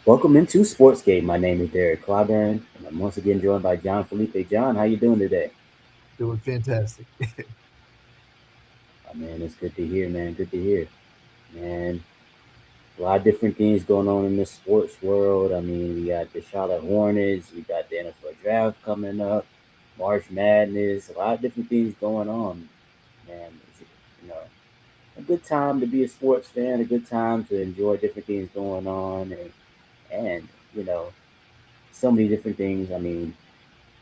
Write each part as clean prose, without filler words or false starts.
Welcome into Sports Game. My name is Derrick, Clyburn, and I'm once again joined by John Felipe. John, how you doing today? Doing fantastic. Oh, man, it's good to hear, man. Good to hear, man. A lot of different things going on in the sports world. I mean, we got the Charlotte Hornets, we got the NFL draft coming up, March Madness, a lot of different things going on, man. It's, you know, a good time to be a sports fan, a good time to enjoy different things going on, and you know, so many different things. I mean,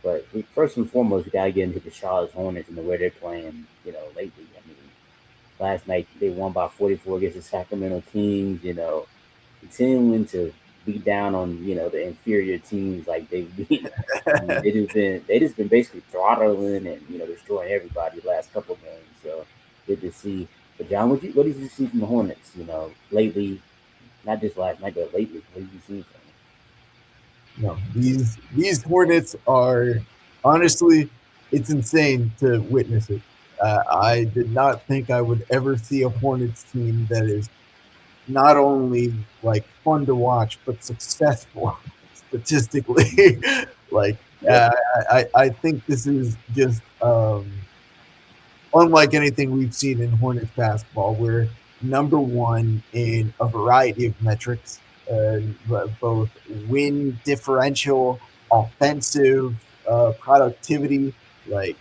but first and foremost, we gotta get into the Charlotte Hornets and the way they're playing. Lately. I mean, last night they won by 44 against the Sacramento Kings. Continuing to beat down on the inferior teams like they've been. I mean, they just been basically throttling and destroying everybody the last couple of games. So good to see. But John, what did you see from the Hornets? Lately, not just last night, but lately. What did you see from No, these Hornets are honestly, it's insane to witness it. I did not think I would ever see a Hornets team that is not only like fun to watch but successful statistically. like them? uh, I think this is just unlike anything we've seen in Hornets basketball. We're number one in a variety of metrics, both win differential, offensive productivity. Like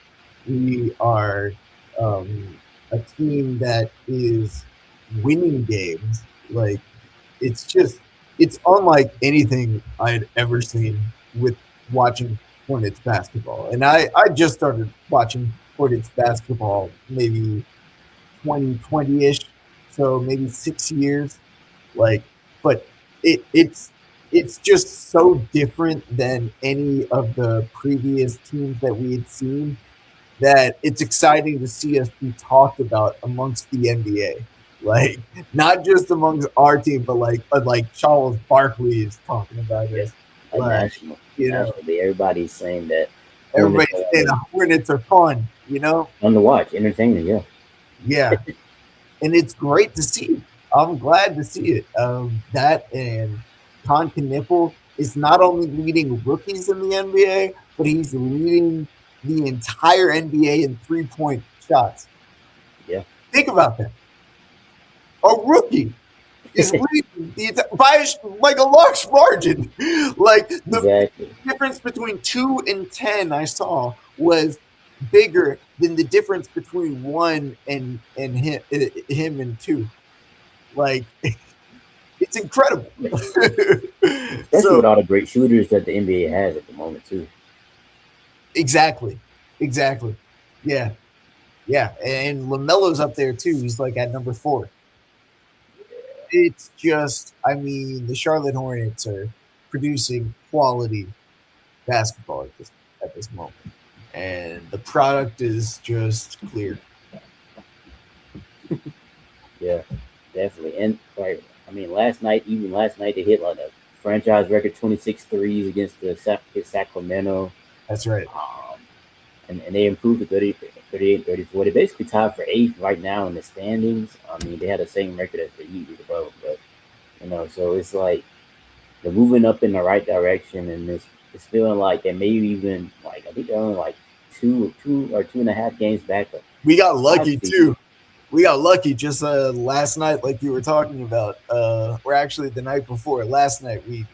we are a team that is winning games. Like it's just it's unlike anything I'd ever seen with watching Hornets basketball. And I just started watching Hornets basketball maybe 2020-ish, so maybe 6 years. Like, but it's just so different than any of the previous teams that we had seen that it's exciting to see us be talked about amongst the NBA. Like not just amongst our team, but like Charles Barkley is talking about Yeah, us. like Like you know, nationally, everybody's saying that Hornets everybody's saying are the Hornets are fun. fun to watch, entertaining. Yeah, Yeah, and it's great to see. I'm glad to see it. That and Con Knipple is not only leading rookies in the NBA, but he's leading the entire NBA in 3-point shots. yeah, Think about that. A rookie is leading by like a large margin. Like the exactly. difference between 2 and 10 I saw was bigger than the difference between one and him and two. Like it's incredible. Especially So with all the great shooters that the NBA has at the moment too. exactly, exactly, yeah, yeah, and Lamelo's up there too. He's like at number 4. It's just, I mean, the Charlotte Hornets are producing quality basketball at this moment, and the product is just clear. Yeah, definitely. And like, I mean, last night they hit like a franchise record 26 threes against against Sacramento. That's right. Um, and they improved to 30, 38, 34. They basically tied for eighth right now in the standings. I mean, they had the same record as the Heat with the Bro, but so it's like they're moving up in the right direction, and it's feeling like they maybe even like I think they're only like two or 2.5 games back of We got five lucky seed. too. We got lucky just last night, like you were talking about. Or actually, the night before. Last night we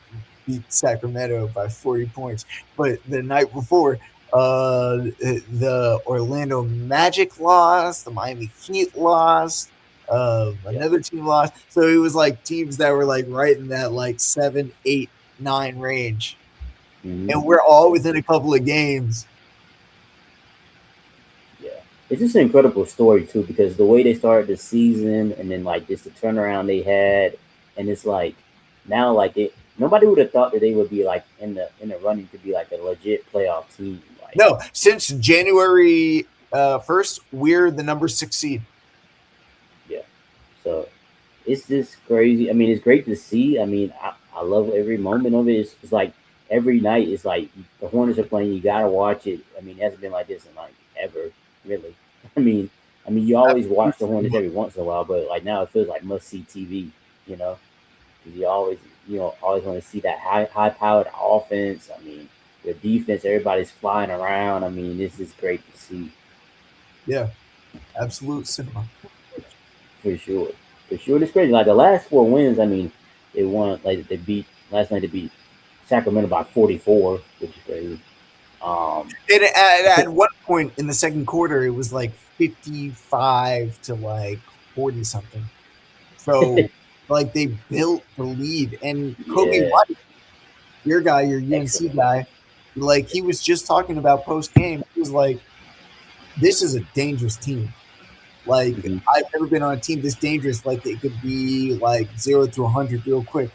beat Sacramento by 40 points, but the night before, the Orlando Magic lost, the Miami Heat lost, Yeah. another team lost. So it was like teams that were like right in that like 7, 8, 9 range, hmm and we're all within a couple of games. Yeah, it's just an incredible story too because the way they started the season and then like just the turnaround they had, and it's like now like nobody would have thought that they would be like in the running to be like a legit playoff team. Like No, since January 1st, we're the number 6 seed. yeah, so it's just crazy. I mean, it's great to see. I mean, I love every moment of it. It's like every night. It's like the Hornets are playing. You gotta watch it. I mean, it hasn't been like this in like ever, really. I mean, you always watch the Hornets every once in a while, but like now it feels like must see TV. You know, 'Cause you always always want to see that high powered offense. I mean, the defense, everybody's flying around. I mean, this is great to see Yeah, absolute cinema. for sure. For sure, it's crazy. Like the last four wins, I mean, they won like they beat last night. They beat Sacramento by 44, which is crazy. Um, And at one point in the second quarter, it was like 55 to like 40 something. So like they built the lead, and Kobe yeah, White, your guy, your UNC excellent. guy, like he was just talking about post game. He was like, "This is a dangerous team. Like Hmm. I've never been on a team this dangerous. Like it could be like 0 to 100 real quick."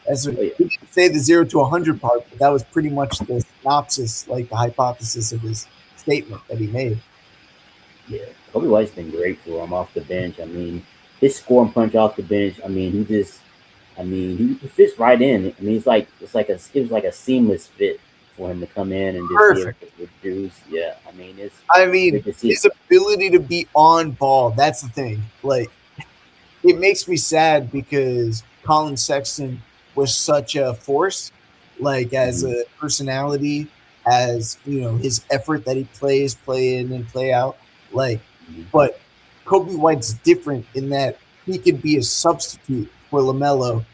That's what, Oh yeah, he didn't say the 0 to 100 part, but that was pretty much the synopsis, like the hypothesis of his statement that he made. yeah. Kobe White's been great for him off the bench. I mean, his scoring punch off the bench. I mean, he fits right in. I mean, it was like a seamless fit for him to come in and just be able Perfect. to produce. Yeah, I mean, it's I mean, great to see. his ability to be on ball, that's the thing. Like, it makes me sad because Colin Sexton was such a force, like as Hmm. a personality, as his effort that he plays, play in and play out. Like, Hmm. but Kobe White's different in that he could be a substitute for LaMelo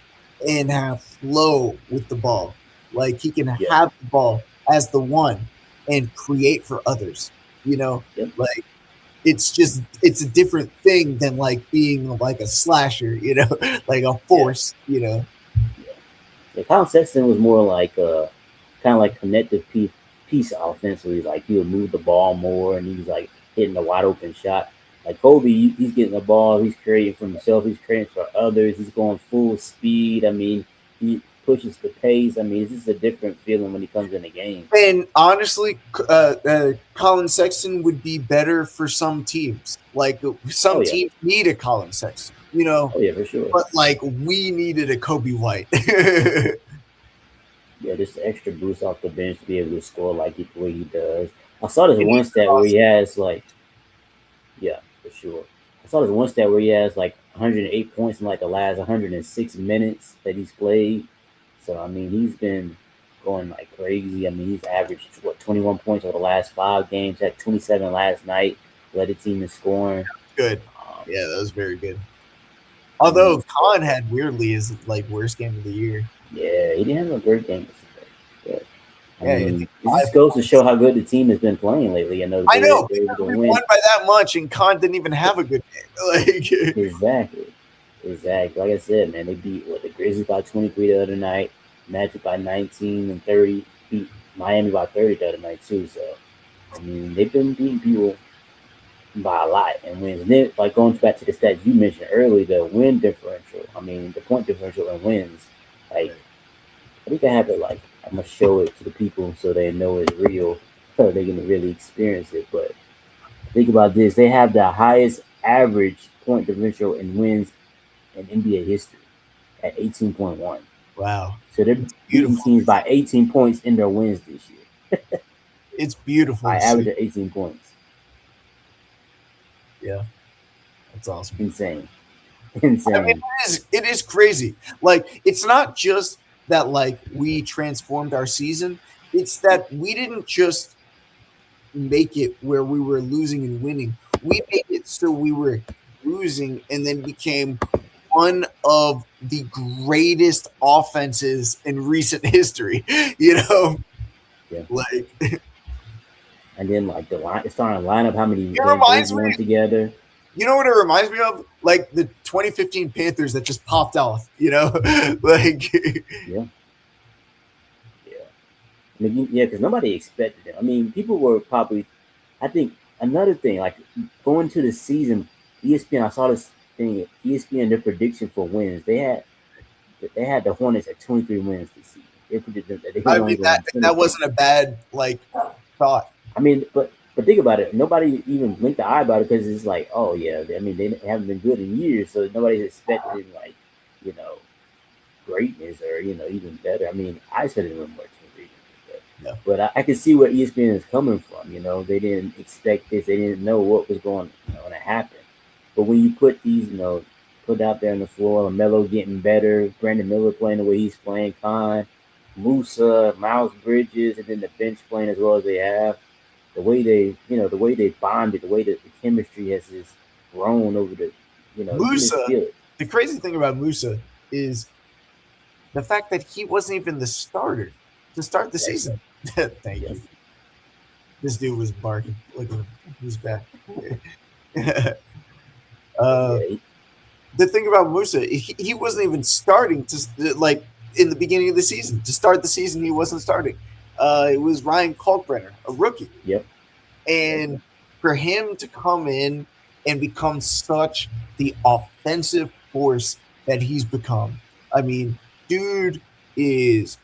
and have flow with the ball. Like he can Yeah, have the ball as the one and create for others. yep, Like it's a different thing than like being like a slasher, like a yeah, force. yeah. Yeah, Colin Sexton was more like kind of like connective piece offensively. Like he would move the ball more, and he was like hitting a wide open shot. Like Kobe, he's getting the ball, he's creating for himself, he's creating for others, he's going full speed. I mean, he pushes the pace. I mean, it's just a different feeling when he comes in the game. And honestly, Colin Sexton would be better for some teams. Like Oh some yeah, teams need a Colin Sexton, oh yeah, for sure. but like we needed a Kobe White. Yeah, just the extra boost off the bench to be able to score like the way he does. I saw this And one he's stat where he awesome. has like, yeah, for sure. I saw this one stat where he has like 108 points in like the last 106 minutes that he's played. So I mean, he's been going like crazy. I mean, he's averaged 21 points over the last 5 games. Had 27 last night. Led the team in scoring. Good. Um, Yeah, that was very good. I mean, Although Khan had weirdly his like worst game of the year. yeah, he didn't have a great game yesterday. But I Yeah, I mean, think this just 5 goes to points. show how good the team has been playing lately. I know I know they're able because to we win. won by that much, and Khan didn't even have a good game. Like, Exactly. Exactly. Like I said, man, they beat the Grizzlies by 23 the other night, Magic by 19 and 30, beat Miami by 30 the other night too. So I mean, they've been beating people by a lot and wins. And then, like going back to the stats you mentioned earlier, the win differential. I mean, the point differential and wins. Like I think I have it. Like I'm gonna show it to the people so they know it's real, so they can really experience it. But think about this: they have the highest average point differential in wins in NBA history at 18.1. wow, So they're it's beating beautiful. teams by 18 points in their wins this year It's beautiful by to average see. of 18 points. Yeah, that's awesome. Insane. I mean, Insane. it is crazy. Like, it's not just that like we transformed our season; it's that we didn't just make it where we were losing and winning. We made it so we were losing and then became one of the greatest offenses in recent history. You know, Yeah. like And then like the line, it's starting to line up how many it games they've reminds won me. together. You know what it reminds me of? Like the 2015 Panthers that just popped off. Like Yeah. Yeah. I mean, yeah, because nobody expected it. I mean, people were probably. I think another thing, like going to the season, ESPN. I saw this thing. ESPN their prediction for wins. They had the Hornets at 23 wins this season. They predicted that they I was only mean going to that win that 23. wasn't a bad like thought. I mean, but think about it. Nobody even blinked the eye about it because it's like, oh yeah. I mean, they haven't been good in years, so nobody's expecting like, you know, greatness or even better. I mean, I said it went more than Yeah. but I can see where ESPN is coming from. They didn't expect this. They didn't know what was going to happen. But when you put these, put out there on the floor. LaMelo getting better. Brandon Miller playing the way he's playing. Khan, Musa, Miles Bridges, and then the bench playing as well as they have. The way they bonded, the way that the chemistry has just grown over the, you can just Musa, feel it. the crazy thing about Musa is the fact that he wasn't even the starter to start the That's right. season. Thank Yes. you. This dude was barking. Look at him. He's back. But uh, yeah, the thing about Musa, he wasn't even starting to like in the beginning of the season. To start the season, he wasn't starting. It was Ryan Kalkbrenner, a rookie, yep. That's and right. for him to come in and become such the offensive force that he's become. I mean, dude is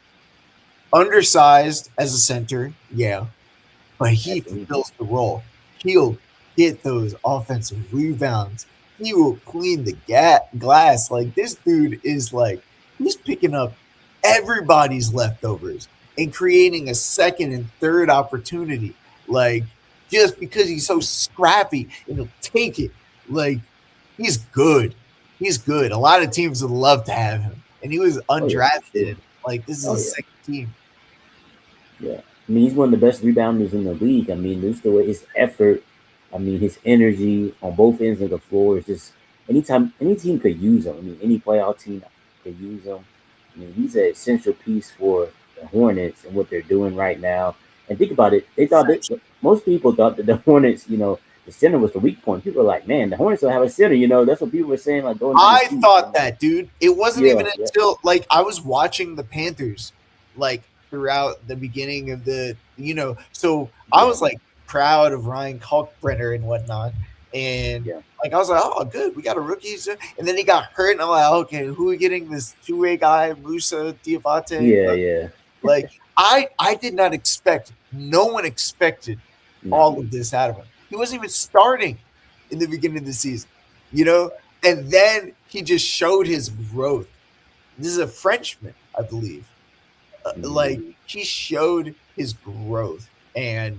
undersized as a center, yeah, but he Absolutely. fulfills the role. He'll get those offensive rebounds. He will clean the glass. Like this dude is like he's picking up everybody's leftovers and creating a second and third opportunity. Like just because he's so scrappy and he'll take it. Like he's good. He's good. A lot of teams would love to have him, and he was Oh yeah, for sure. undrafted. Like this is Oh his yeah. second team. Yeah. I mean, he's one of the best rebounders in the league. I mean, just the way his effort, I mean, his energy on both ends of the floor is just anytime any team could use him. I mean, any playoff team could use him. I mean, he's an essential piece for the Hornets and what they're doing right now. And think about it, they thought that most people thought that the Hornets, the center was the weak point. People were like, man, the Hornets don't have a center. That's what people were saying, like going into the I season. thought that, dude. It wasn't Yeah, even yeah, until like I was watching the Panthers like throughout the beginning of so I yeah, was like proud of Ryan Kalkbrenner and whatnot. And yeah, like I was like, oh good, we got a rookie. And then he got hurt, and I'm like, okay, who are we getting this two-way guy, Musa Diabate? yeah, yeah. Like I did not expect, no one expected No, all of this out of him. He wasn't even starting in the beginning of the season, you know? And then he just showed his growth. This is a Frenchman, I believe. Like mhm. he showed his growth, and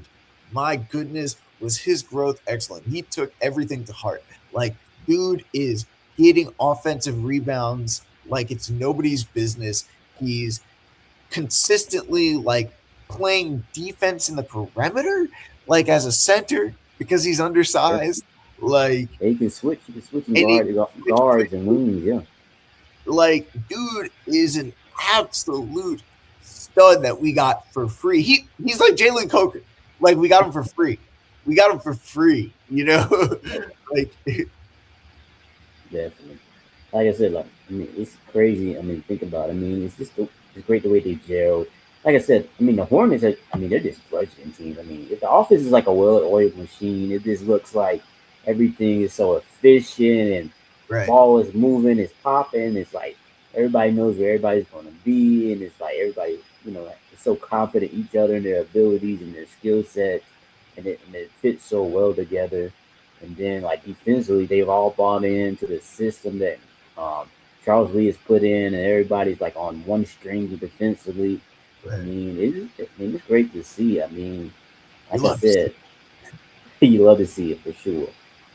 my goodness, was his growth excellent. He took everything to heart. Like, dude is getting offensive rebounds like it's nobody's business. He's consistently like playing defense in the perimeter, like as a center because he's Yeah. undersized. Like, Yeah, you can switch. You can switch in and he guards and wings. Yeah, like, dude is an absolute stud that we got for free. He's like Jalen Coker. Like we got him for free. We got him for free. Like definitely. Like I said, like I mean, it's crazy. I mean, think about it. I mean, it's great the way they gel. Like I said, I mean, the Hornets. I mean, they're just bludgeoning teams. I mean, if the offense is like a well-oiled machine, it just looks like everything is so efficient and the right. ball is moving, it's popping. It's like everybody knows where everybody's going to be, and it's like everybody, like, is so confident in each other and their abilities and their skill sets, and it fits so well together. And then like defensively, they've all bought into the system that um, Charles Lee has put in, and everybody's like on one string defensively. I Right. mean, it's great to see. I mean, You like I love to see said, you love to see it for sure.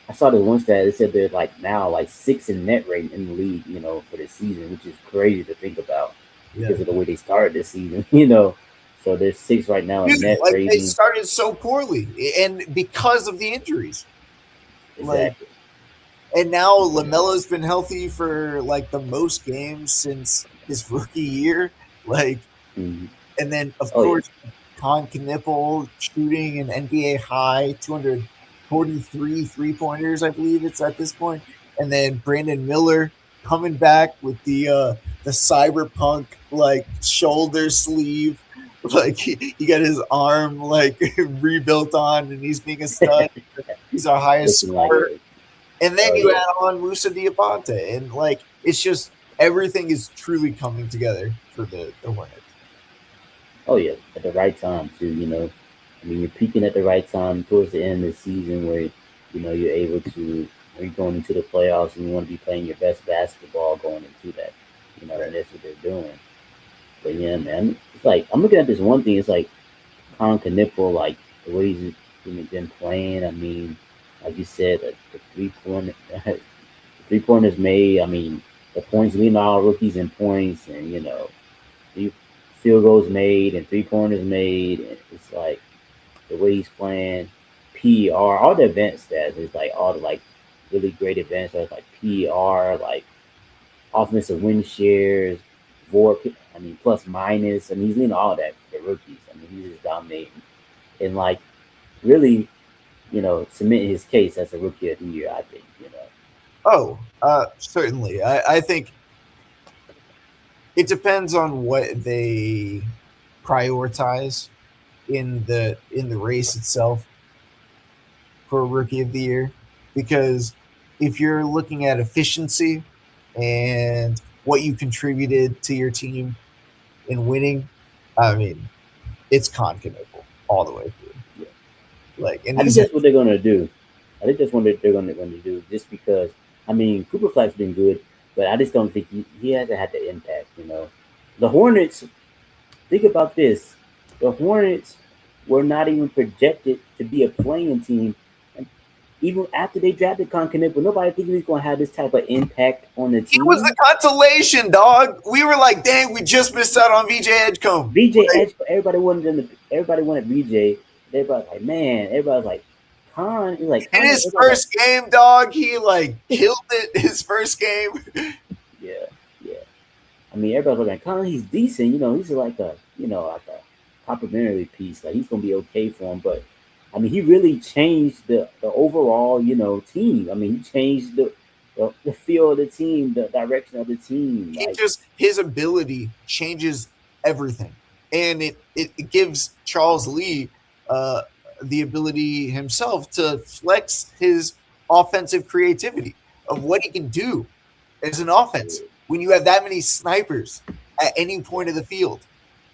I saw this one stat. It said they're like now like six in net rating in the league, for this season, which is crazy to think about it. Yeah. because of the way they started this season, So they're six right now in Dude, net like they rating. started so poorly, and because of the injuries, like, Exactly. and now Yeah. Lamelo's been healthy for like the most games since his rookie year. Like, Mhm. and then of Oh yeah. course Con Knipple shooting an NBA high 243 3-pointers, I believe it's at this point. And then Brandon Miller coming back with the cyberpunk like shoulder sleeve. Like he got his arm like rebuilt on, and he's being a stud. He's our highest Looking like scorer. it. And then Oh you yeah. add on Musa Diabate, and like it's just everything is truly coming together for the Hornets. Oh yeah. At the right time too. I mean, you're peaking at the right time towards the end of the season where you're able to. When you're going into the playoffs and you want to be playing your best basketball going into that. And Right. that's what they're doing. But yeah, man, it's like I'm looking at this one thing. It's like Con Knipple, like the way he's been playing. I mean, like you said, the 3 point. If 3 pointers made. I mean, the points leading all rookies in points, and three field goals made and 3 pointers made. And it's like the way he's playing, PR, all the advanced stats is like all the like really great advanced stats like PR, like offensive win shares, VOR, I mean plus minus. I mean he's leading all that for the rookies. I mean he's just dominating and like really, cementing his case as a rookie of the year. I think. Oh, certainly. I think it depends on what they prioritize in the race itself for rookie of the year, because if you're looking at efficiency and what you contributed to your team in winning, I mean, it's Conconnable all the way through. Yeah. Like, and I think he's that's what they're gonna do. I think that's what they're gonna do. Just because I mean Cooper Flack's been good, but I just don't think he hasn't had the impact. The Hornets. Think about this: the Hornets were not even projected to be a playing team, and even after they drafted Conklin, but nobody think he was gonna have this type of impact on the he was the team. consolation, dog. We were like, dang, we just missed out on VJ Edgecombe. VJ Like, Edge, everybody wanted VJ. Everybody was like, man, everybody was like, Con, he's like in Con. his Everybody was like, first game, dog, he like killed it. His first game. yeah, yeah. I mean, everybody was like, Con, he's decent. He's like a complimentary piece. Like he's gonna be okay for him. But I mean, he really changed the overall team. I mean, he changed the feel of the team, the direction of the team. He Like just his ability changes everything, and it gives Charles Lee uh, the ability himself to flex his offensive creativity of what he can do as an offense when you have that many snipers at any point of the field.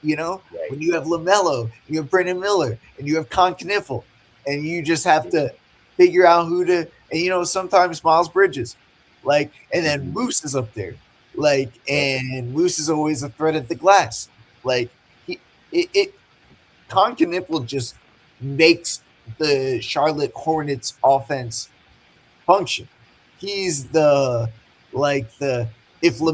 right, When you have LaMelo, you have Brendan Miller, and you have Con Kniffle, and you just have to figure out who to. And sometimes Miles Bridges, and then hmm Moose is up there, right, and Moose is always a threat at the glass. Like he, it Con Kniffle just makes the Charlotte Hornets offense function. He's the if the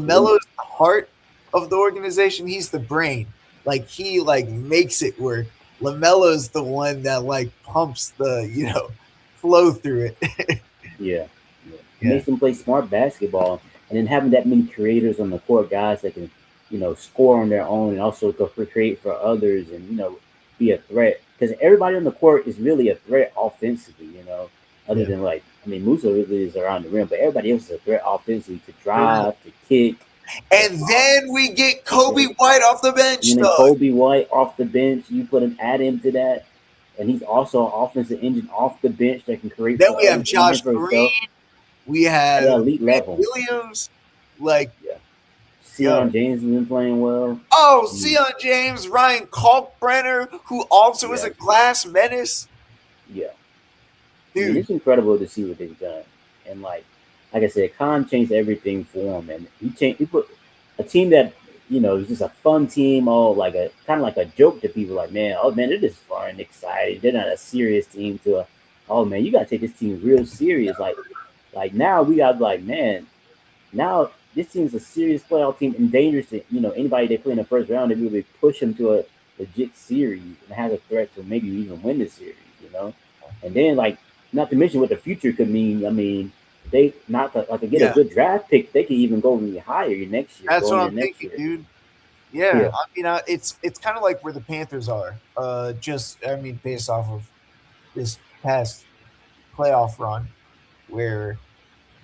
glue. LaMelo is the heart of the organization, he's the brain. Like he makes it work. LaMelo's the one that pumps the flow through it. Yeah, yeah. It Yeah. makes them play smart basketball, and then having that many creators on the court, guys that can, score on their own and also go create for others, and be a threat. Because everybody on the court is really a threat offensively. Other Yeah. than like, I mean, Musa really is around the rim, but everybody else is a threat offensively to For real. drive, to kick, to And then we get Kobe White off the bench, and then dog. Kobe White off the bench, you put him add into that, and he's also an offensive engine off the bench that can create Then for we have others Josh and for Green. himself We at an have elite Grant level. Williams. Like, Yeah, yo. Sion James has been playing well. Oh, I mean, Sion James, Ryan Kalkbrenner, who also is yeah, a glass menace. yeah. I mean, Dude, it's incredible to see what they've done, and like I said, Khan changed everything for him, and he changed. He put a team that is just a fun team, all like a kind of like a joke to people. Like, man, oh man, they're just fun and excited. They're not a serious team. To a, oh man, you gotta take this team real serious. Like now we got like, man, now this team's a serious playoff team and dangerous to anybody they play in the first round. They really push them to a legit series and has a threat to maybe even win the series. And then like not to mention what the future could mean. I mean, they not like to get a yeah, good draft pick. They could even go even higher next year, that's going what into I'm next thinking, year. dude. Yeah, Yeah. I mean, it's kind of like where the Panthers are. Just I mean, based off of this past playoff run, where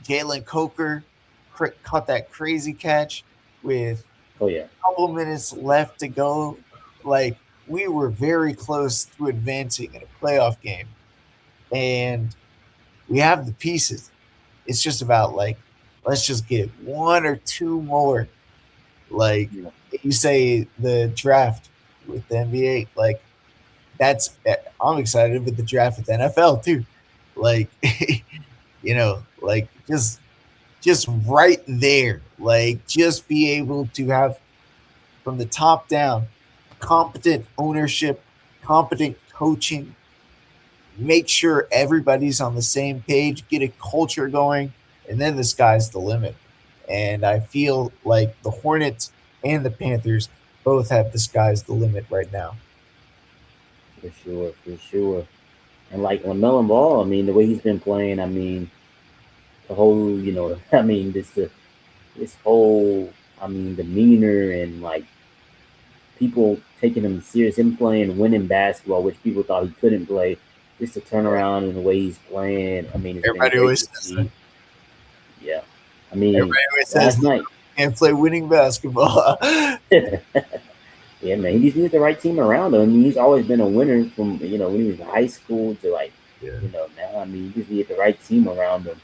Jalen Coker caught that crazy catch with Oh yeah. a couple minutes left to go. Like we were very close to advancing in a playoff game, and we have the pieces. It's just about let's just get one or two more. Like Yeah. you say, the draft with the NBA, that's I'm excited with the draft with the NFL too. Like just right there. Like just be able to have from the top down competent ownership, competent coaching, make sure everybody's on the same page, get a culture going. and then the sky's the limit. And I feel like the Hornets and the Panthers both have the sky's the limit right now. for sure, for sure. And like Lamelo Ball, I mean, the way he's been playing, I mean, the whole, I mean, this whole, I mean, demeanor and like people taking him serious, him playing winning basketball, which people thought he couldn't play, just to turn around in the way he's playing. I mean, it's been Everybody great always to says that. see. Yeah, I mean, Everybody always says last he night, can't play winning basketball. yeah, man, he just needs the right team around him. I mean, he's always been a winner from when he was in high school to like Yeah. now. I mean, you just need the right team around him.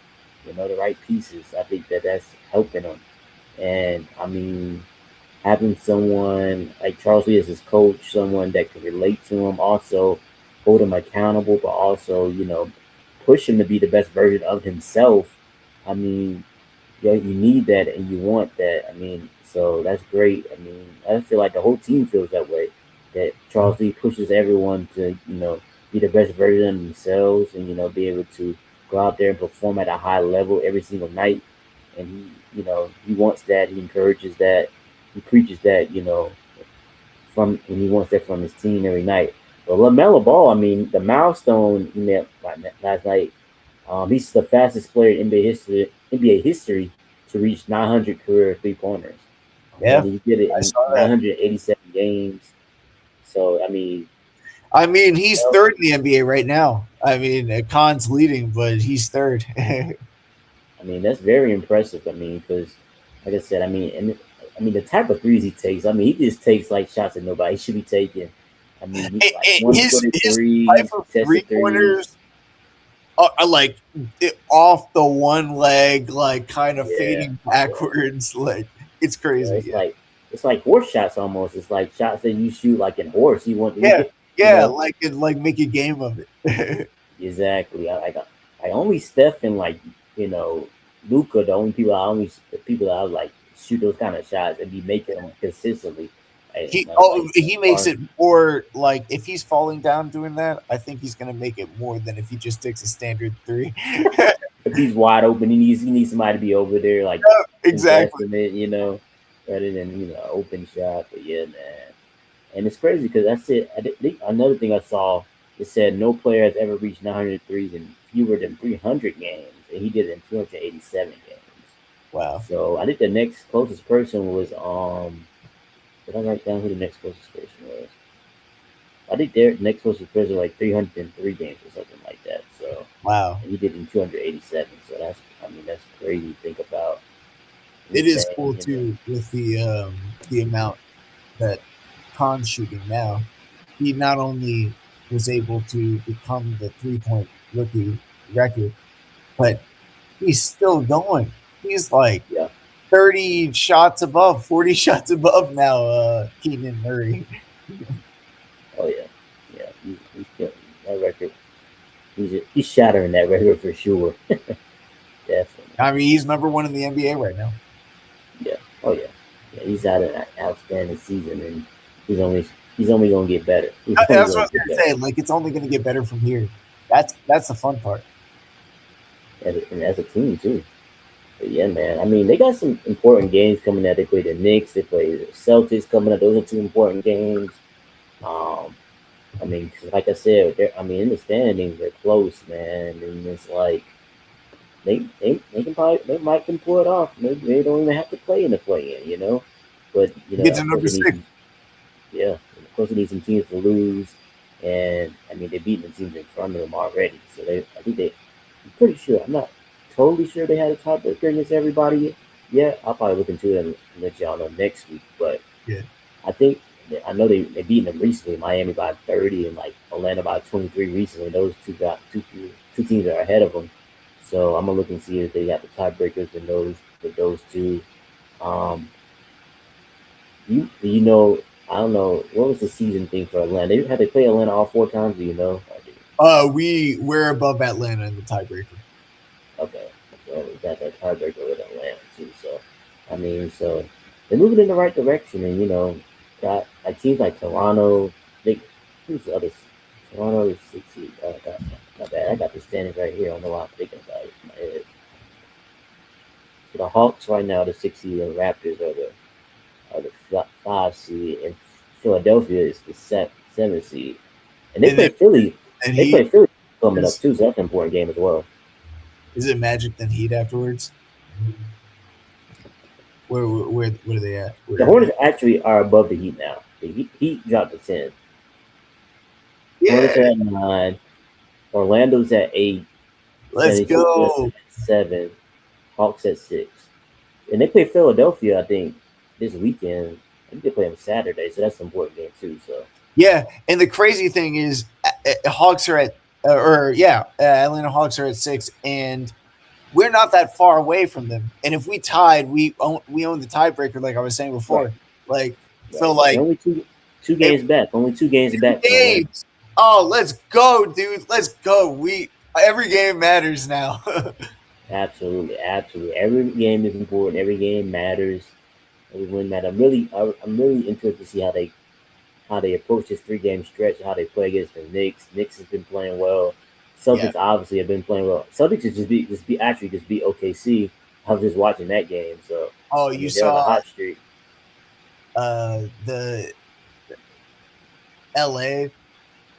The right pieces. I think that's helping him. And I mean, having someone like Charles Lee as his coach, someone that could relate to him, also hold him accountable, but also push him to be the best version of himself. I mean, yeah, you need that and you want that. I mean, so that's great. I mean, I feel like the whole team feels that way. That Charles Lee pushes everyone to be the best version of themselves and be able to go out there and perform at a high level every single night. And he wants that. He encourages that. He preaches that. And he wants that from his team every night. But Lamelo Ball, I mean, the milestone he met last night. He's the fastest player in NBA history to reach 900 career three pointers, and Yeah, he did it I in saw that. 987 games. So I mean, I mean, he's well, third in the NBA right now. I mean, Khan's leading, but he's third. I mean that's very impressive. I mean, because like I said, I mean the type of threes he takes. I mean, he just takes like shots that nobody should be taking. I mean, he's like one footed His type threes, of three contested threes. pointers are like off the one leg, like kind of Yeah, fading yeah. backwards. Like it's Yeah, crazy. it's like horse shots almost. It's like shots that you shoot like in horse. You want Yeah, you yeah, know like make a game of it. exactly. I only Steph and like you know Luca. The people that I like shoot those kind of shots and be making them consistently. He makes Or it more like if he's falling down doing that, I think he's gonna make it more than if he just takes a standard three. if he's wide open, he needs somebody to be over there like Exactly. contesting it. Rather than open shot. But yeah, man. And it's crazy because that's it. Think another thing I saw, it said no player has ever reached 900 threes in fewer than 300 games, and he did it in 287 games. Wow. So I think the next closest person was did I write down who the next closest person was? I think their next closest person was like 303 games or something like that. So Wow. and he did it in 287. So that's crazy to think about. It He's is saying, cool too with the amount that Khan's shooting now. He not only was able to become the 3 point rookie record, but he's still going. He's like yeah, 30 shots above, 40 shots above now, Keenan Murray. oh yeah, yeah, he's killing that record. He's shattering that record for sure. Definitely. I mean, he's number one in the NBA right now. Yeah. Oh yeah. Yeah. He's had an outstanding season, and he's only he's only gonna get better. He's only That's gonna what I was get gonna better. say. Like, it's only gonna get better from here. That's the fun part. And as a team too. But yeah, man. I mean, they got some important games coming up. They play the Knicks. They play the Celtics coming up. Those are two important games. Um, I mean, 'cause like I said, I mean, in the standings, they're close, man. And it's like they might can pull it off. Maybe they don't even have to play in the play in. But Get to of course, number they need 6. some. Yeah, of course, they need some teams to lose, and I mean they're beating the teams in front of them already. So I think I'm pretty sure. I'm not totally sure they had a tiebreaker against everybody yet. I'll probably look into it and let y'all know next week. But Yeah. I think I know they beaten them recently. Miami by 30 and like Atlanta by 23 recently. Those two teams are ahead of them. So I'm gonna look and see if they got the tiebreakers in those two. Um, I don't know what was the season thing for Atlanta. Had they play Atlanta all 4 times? Do you know? We're above Atlanta in the tiebreaker. Okay, so we got that tiebreaker with Atlanta too. So I mean, so they're moving in the right direction, and got like teams like Toronto. They who's the other? Toronto is 60. Not bad. I got the standings right here. I don't know why I'm thinking about it in my head. the Hawks right now, the 6 seed, and Raptors are the 5 seed, and Philadelphia is the 7 seed. And they And then play Philly. and They Heat play Philly coming up is too, so that's an important game as well. is it Magic then Heat afterwards? Where are they at? The Where Hornets actually are above the Heat now. The Heat dropped to 10. yeah, Hornets are at 9. Orlando's at 8. let's 76ers go. at 7. Hawks at 6. And they play Philadelphia, I think, this weekend. I think they play them Saturday, so that's an important game too. So Yeah, and the crazy thing is, Hawks are at or yeah, Atlanta Hawks are at 6, and we're not that far away from them. And if we tied, we own the tiebreaker, like I was saying right, before. Like so, right. They're like only two if games back. Only 2 games back from the Hornets. games. Oh, let's go, dude. Let's go. We every game matters now. Absolutely, absolutely. Every game is important. Every game matters. Every win matters. I'm really interested to see how they approach this 3 game stretch. How they play against the Knicks. Knicks has been playing well. Yeah. Celtics obviously have been playing well. Celtics just beat OKC. I was just watching that game, so Oh, I you mean they're on a saw hot streak. the LA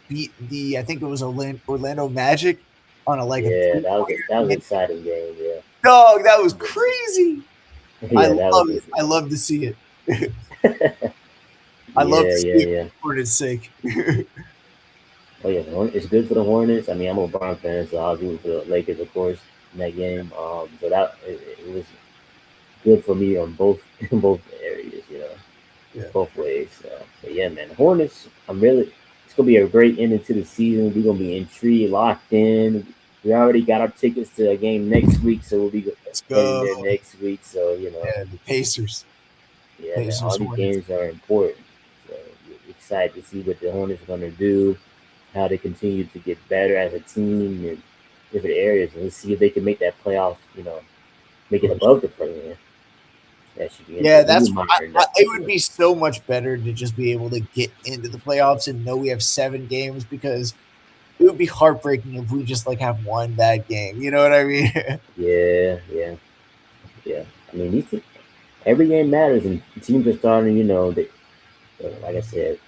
beat the I think it was Orlando Magic on a like a Yeah, three that was an point. exciting game. Yeah, Dog, that was crazy. I yeah, that was love it. decent. I love to see it. I love Yeah, to yeah, see it yeah. for its sake. Oh yeah, it's good for the Hornets. I mean, I'm a Brown fan, so I was rooting for the Lakers, of course, in that game. So it was good for me on both in both areas, Yeah. both ways. So yeah, man, the Hornets. It's gonna be a great ending to the season. We're gonna be intrigued, locked in. We already got our tickets to a game next week, so we'll be Let's heading go. there next week. So Yeah, the Pacers. yeah, man, all Pacers these Hornets. games are important. So we're excited to see what the Hornets are gonna do, how they continue to get better as a team in different areas, and let's see if they can make that playoff. Make it above the play-in. That should be Yeah, interesting. We'll that's be monitoring that for it would sure. be so much better to just be able to get into the playoffs and know we have 7 games because it would be heartbreaking if we just like have one bad game. You know what I mean? Yeah, yeah, yeah. I mean, every game matters, and teams are starting. Like I said,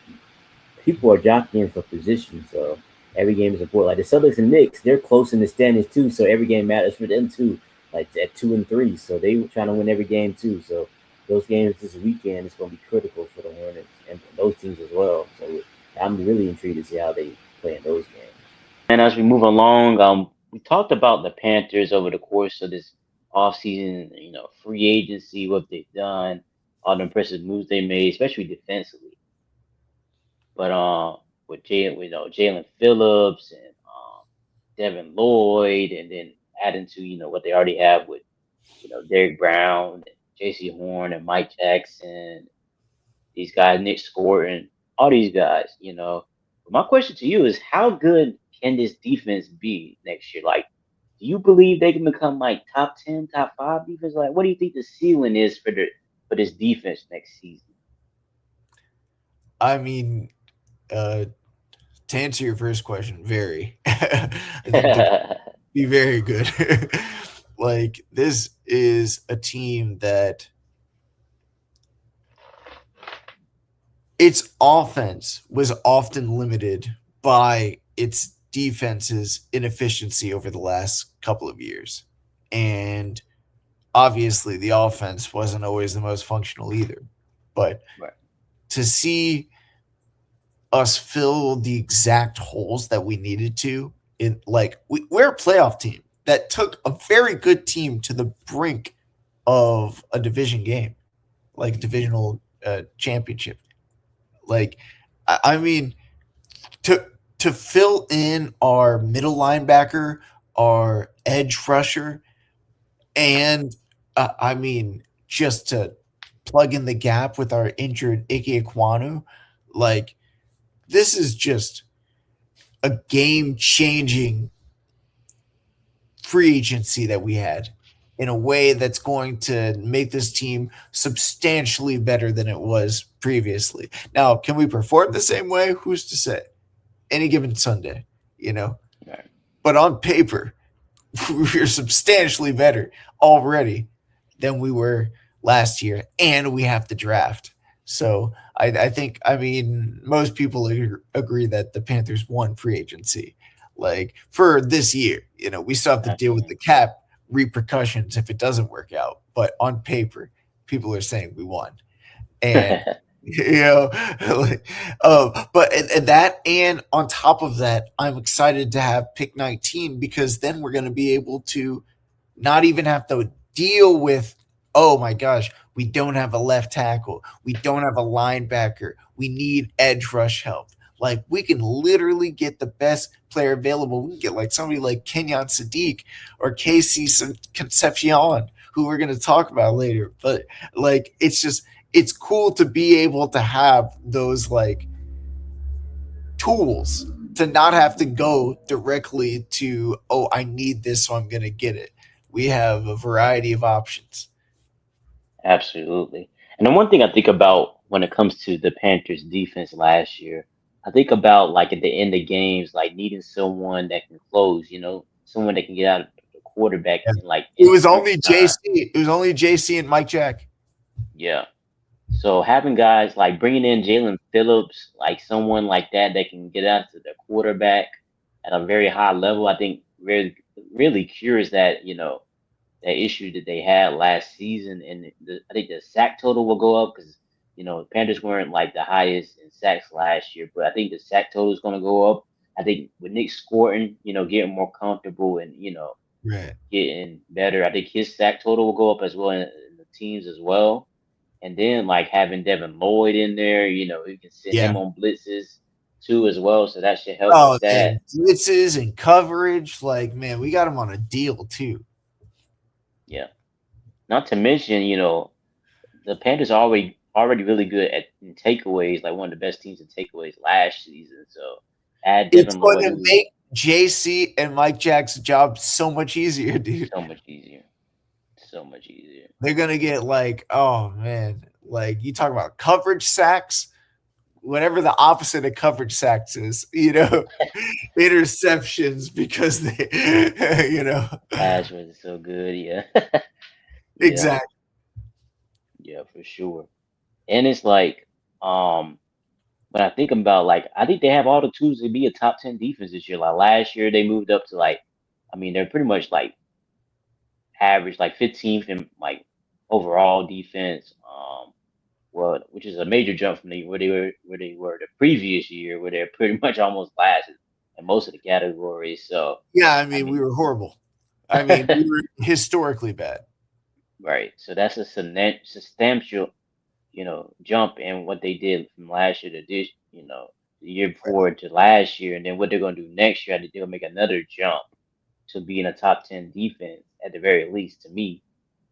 people are jockeying for position, so every game is important. Like the Celtics and Knicks, they're close in the standings too, so every game matters for them too. Like at 2 and 3, so they were trying to win every game too. So those games this weekend is going to be critical for the Hornets and those teams as well. So I'm really intrigued to see how they play in those games. And as we move along, we talked about the Panthers over the course of this offseason, free agency, what they've done, all the impressive moves they made, especially defensively. But with Jalen Phillips and Devin Lloyd, and then adding to what they already have with Derrick Brown, and J.C. Horn, and Mike Jackson, these guys, Nick Scourton, all these guys. But my question to you is, how good can this defense be next year? Like, do you believe they can become like top 10, top 5 defense? Like, what do you think the ceiling is for this defense next season? I mean, uh, to answer your first question, very. I think they'd be very good. Like this is a team that its offense was often limited by its defense's inefficiency over the last couple of years. And obviously, the offense wasn't always the most functional either. But Right. to see us fill the exact holes that we needed to, we're a playoff team that took a very good team to the brink of a division game, like divisional championship. Like, I mean, to to fill in our middle linebacker, our edge rusher, and I mean, just to plug in the gap with our injured Ike Ekwonu, like this is just a game changing free agency that we had in a way that's going to make this team substantially better than it was previously. Now, can we perform the same way? Who's to say? Any given Sunday, you know. Right. But on paper, we're substantially better already than we were last year, and we have to draft. So I think, I mean, most people agree that the Panthers won free agency, like for this year. We still have to deal with Absolutely. the cap repercussions if it doesn't work out. But on paper, people are saying we won, and you know, like, but and that, and on top of that, I'm excited to have pick 19 because then we're going to be able to not even have to deal with, oh my gosh, we don't have a left tackle, we don't have a linebacker, we need edge rush help. Like, we can literally get the best player available. We can get like somebody like Kenyon Sadiq or Casey Concepcion, who we're going to talk about later. But like, it's cool to be able to have those like tools to not have to go directly to, oh, I need this, so I'm going to get it. We have a variety of options. Absolutely. And the one thing I think about when it comes to the Panthers defense last year, I think about like at the end of games, like needing someone that can close, someone that can get out of the quarterback Yeah. in like It in was crunch only time. JC. It was only JC and Mike Jack. Yeah. So having guys like bringing in Jalen Phillips, like someone like that can get out to the quarterback at a very high level, I think really cures that issue that they had last season, and I think the sack total will go up because Panthers weren't like the highest in sacks last year, but I think the sack total is going to go up. I think with Nick Scorton, getting more comfortable and Right. getting better, I think his sack total will go up as well in the teams as well. And then like having Devin Lloyd in there, you can send Yeah. him on blitzes too as well, so that should help with Oh that. man, blitzes and coverage, like, man, we got him on a deal too. Yeah. Not to mention, the Panthers are already really good at in takeaways, like one of the best teams in takeaways last season. So add It's Devin going Lloyd, to who's make JC and Mike Jack's job so much easier, dude. so much easier, so much easier. They're gonna get like, oh man, like you talk about coverage sacks, whatever the opposite of coverage sacks is, interceptions because they, Pass was so good, yeah, yeah, exactly. yeah, for sure. And it's like, um, when I think about like, I think they have all the tools to be a top 10 defense this year. Like last year, they moved up to like, I mean, they're pretty much like average, like 15th in like overall defense. Well, which is a major jump from where they were the previous year, where they're pretty much almost last in most of the categories. So, Yeah, I I mean, we mean, were horrible. I mean, we were historically bad. right. So that's a substantial, jump in what they did from last year to this, the year before to last year, and then what they're going to do next year. I think they'll make another jump to be in a top 10 defense at the very least. To me,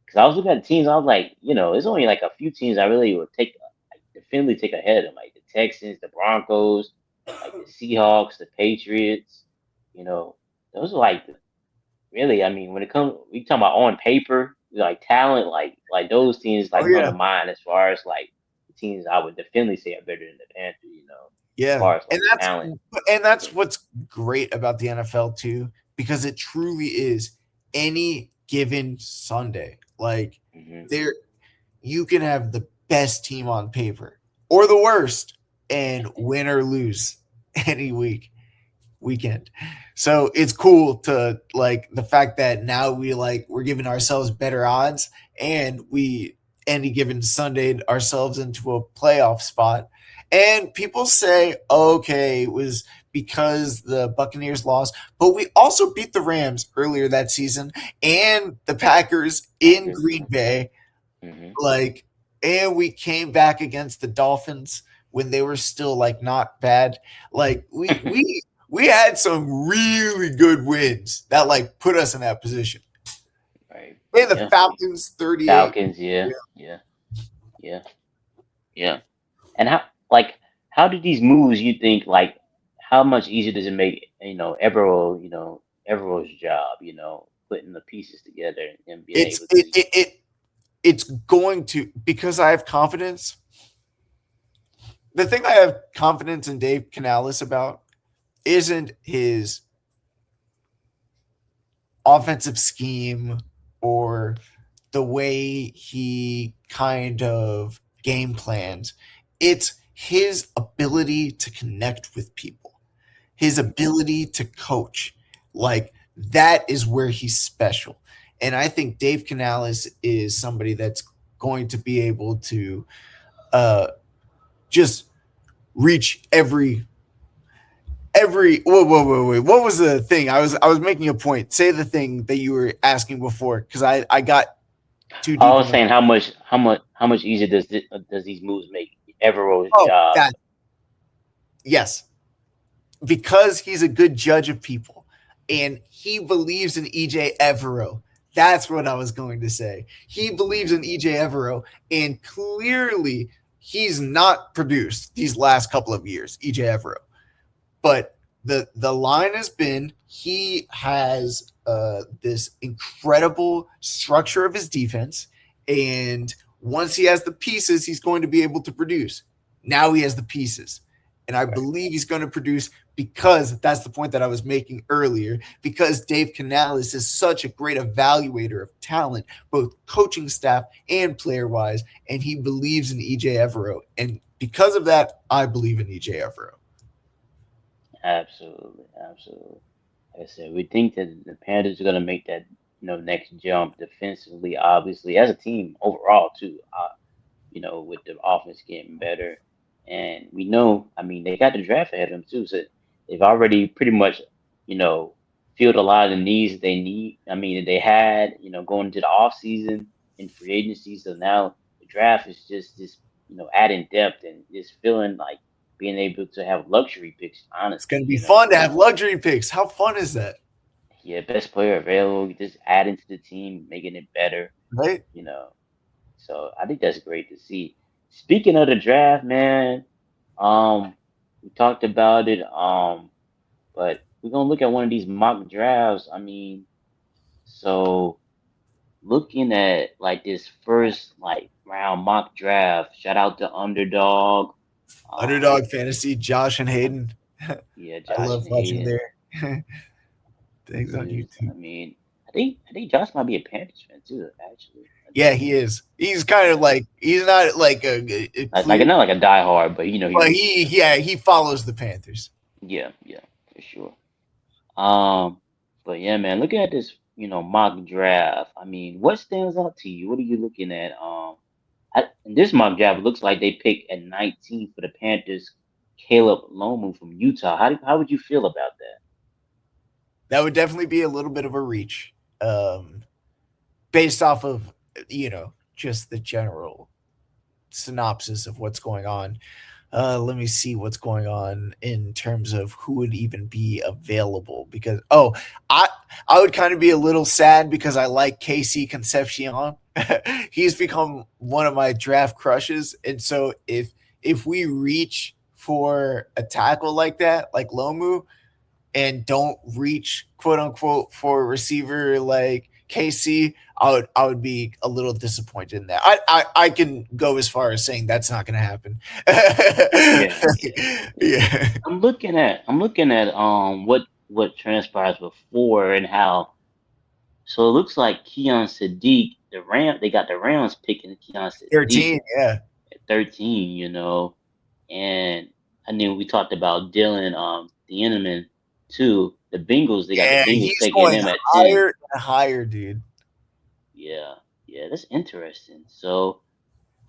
because I was looking at the teams, I was like, there's only like a few teams I really would take, like, definitely take ahead of them, like the Texans, the Broncos, like the Seahawks, the Patriots. You know, those are like really. I mean, when it comes, we talking about on paper, like talent, like those teams Oh like come yeah, to mind as far as like the teams I would definitely say are better than the Panthers. As yeah, far as and like talent. that's what's great about the NFL too, because it truly is any given Sunday. Like, Hmm. there, you can have the best team on paper or the worst, and win or lose any weekend. So it's cool to like the fact that now we're giving ourselves better odds, and we any given Sunday ourselves into a playoff spot. And people say, okay, it was because the Buccaneers lost, but we also beat the Rams earlier that season and the Packers in Packers. Green Bay, Hmm. like, and we came back against the Dolphins when they were still like not bad. Like, we had some really good wins that like put us in that position. Right. Hey, the Yeah. Falcons 38. Falcons. Yeah. Yeah. Yeah. Yeah. Yeah. And how do these moves you think like how much easier does it make Evero's job, putting the pieces together and being It's able it, to it it it's going to, because I have confidence. The thing I have confidence in Dave Canales about isn't his offensive scheme or the way he kind of game plans. It's his ability to connect with people, his ability to coach. Like that is where he's special. And I think Dave Canales is somebody that's going to be able to uh, just reach every whoa. What was the thing? I was making a point. Say the thing that you were asking before because I got too I deep was in the. saying how much easier does these moves make Evero's Oh, job? that yes, because he's a good judge of people and he believes in EJ Evero. That's what I was going to say. He believes in EJ Evero, and clearly he's not produced these last couple of years, EJ Evero. But the line has been he has this incredible structure of his defense, and once he has the pieces, he's going to be able to produce. Now he has the pieces, and I Right. believe he's going to produce because that's the point that I was making earlier. Because Dave Canales is such a great evaluator of talent, both coaching staff and player wise, and he believes in EJ Evero, and because of that, I believe in EJ Evero. Absolutely, absolutely. Like I said, we think that the Panthers are going to make that next jump defensively, obviously, as a team overall too. With the offense getting better, and we know, I mean, they got the draft ahead of them too, so they've already pretty much, you know, filled a lot of the needs that they need. I mean, that they had, going into the off season and free agency. So now the draft is just this, adding depth and just feeling like being able to have luxury picks. It's going Honestly, to be fun to have luxury picks. How fun is that? yeah, best player available, just adding to the team, making it better. Right? You know, So I think that's great to see. Speaking of the draft, man, we talked about it, but we're gonna look at one of these mock drafts. I mean, so looking at like this first like round mock draft, shout out to Underdog. Um, Underdog Fantasy, Josh and Hayden. yeah, I Josh love and watching Hayden. their things on Is YouTube. I mean, I think Josh might be a Panthers fan too. Actually, I Yeah, think he is. He's kind of like he's not like a like clear, not like a diehard, but he but roots for he them. yeah he follows the Panthers. Yeah, yeah, for sure. Um, but yeah, man, looking at this, mock draft. I mean, what stands out to you? What are you looking at? In this mock draft, it looks like they picked at 19 for the Panthers, Caleb Lomu from Utah. How would you feel about that? That would definitely be a little bit of a reach, um, based off of just the general synopsis of what's going on. Let me see what's going on in terms of who would even be available because I I would kind of be a little sad because I like KC Concepcion. He's become one of my draft crushes, and so if we reach for a tackle like that, like Lomu, and don't reach quote unquote for a receiver like KC, I would be a little disappointed in that. I can go as far as saying that's not going to happen. Yeah, yeah, yeah. Yeah, I'm looking at what transpires before and how. So it looks like Keon Sadiq, they got the Rams picking Keon Sadiq 13. Yeah, at 13. And I knew we talked about Dylan, the Enderman too. The Bengals, they got the yeah, Bengals he's taking going them at 10. higher and higher, dude. Yeah, yeah, that's interesting. So